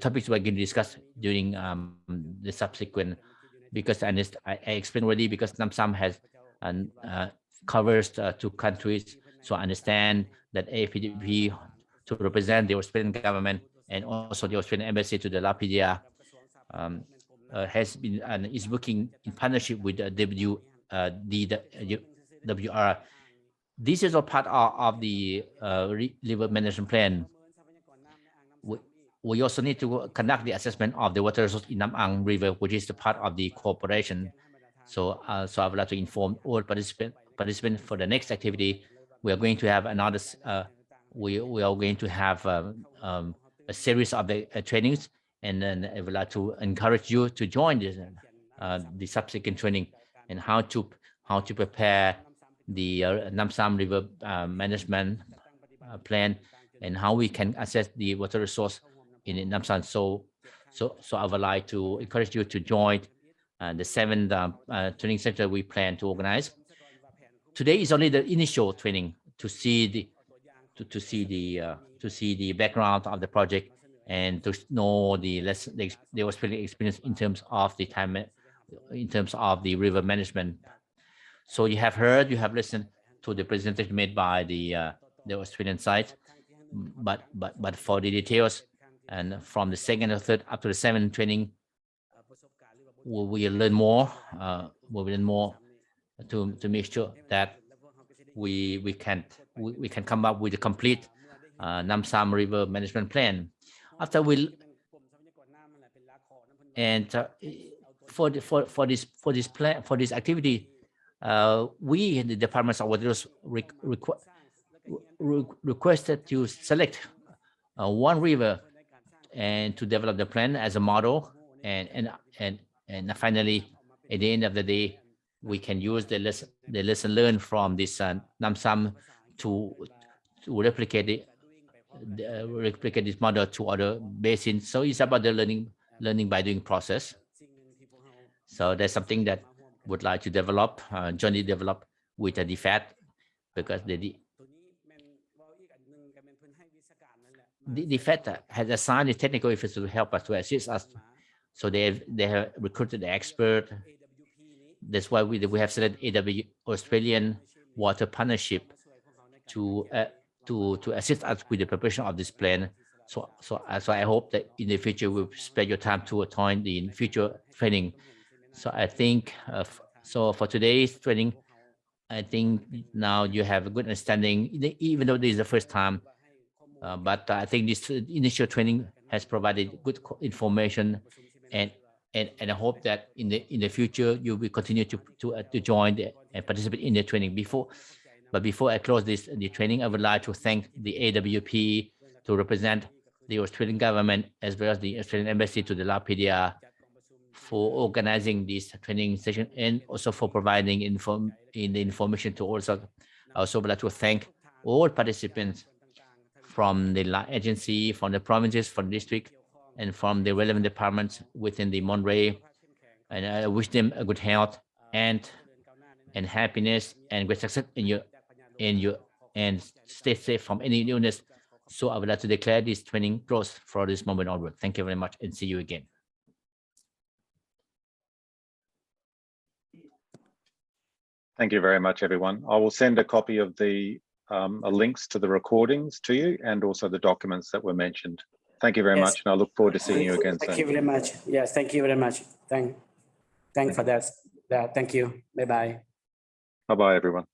topics we're going to discuss during the subsequent, because I explained already, because Nam Xam has covers 2 countries. So I understand that APDP to represent the Australian government and also the Australian embassy to the Lao PDR has been and is working in partnership with the WR. This is a part of the river management plan. We also need to conduct the assessment of the water resource in Nam Ang River, which is the part of the cooperation. So I would like to inform all participants for the next activity. We are going to have another. We are going to have a series of the trainings, and then I would like to encourage you to join this the subsequent training and how to prepare the Nam Xam River management plan, and how we can assess the water resource in Nam Xam. So I would like to encourage you to join the 7 training center we plan to organize. Today is only the initial training to see the background of the project and to know the Australian experience in terms of the time, in terms of the river management. So you have listened to the presentation made by the Australian side, but for the details and from the 2nd or 3rd up to the 7th training, we will learn more. To make sure that we can come up with a complete Nam Xam River management plan. After for this activity, we in the Department of Water requested to select 1 river and to develop the plan as a model, and finally at the end of the day we can use the lesson learned from this Nam Xam to replicate this model to other basins. So it's about the learning by doing process. So that's something that would like to develop, jointly develop with the DFAT, because the DFAT has assigned the technical officers to help us, to assist us. So they have recruited the expert. That's why we have selected Australian Water Partnership to assist us with the preparation of this plan. So I hope that in the future we'll spare your time to attend the future training. So I think so for today's training, I think now you have a good understanding, even though this is the first time. But I think this initial training has provided good information, and I hope that in the future you will continue to join and participate in the training. Before I close the training, I would like to thank the AWP to represent the Australian government as well as the Australian Embassy to the Lao PDR for organizing this training session, and also for providing the information to also. I also would like to thank all participants from the agency, from the provinces, from the district, and from the relevant departments within the Monterey. And I wish them a good health and happiness and great success and stay safe from any illness. So I would like to declare this training closed for this moment onward. Thank you very much, and see you again. Thank you very much, everyone. I will send a copy of the links to the recordings to you, and also the documents that were mentioned. Thank you very much, and I look forward to seeing you again soon. Thank you very much. Yes, thank you very much. Thank for that. Thank you. Bye-bye. Bye-bye, everyone.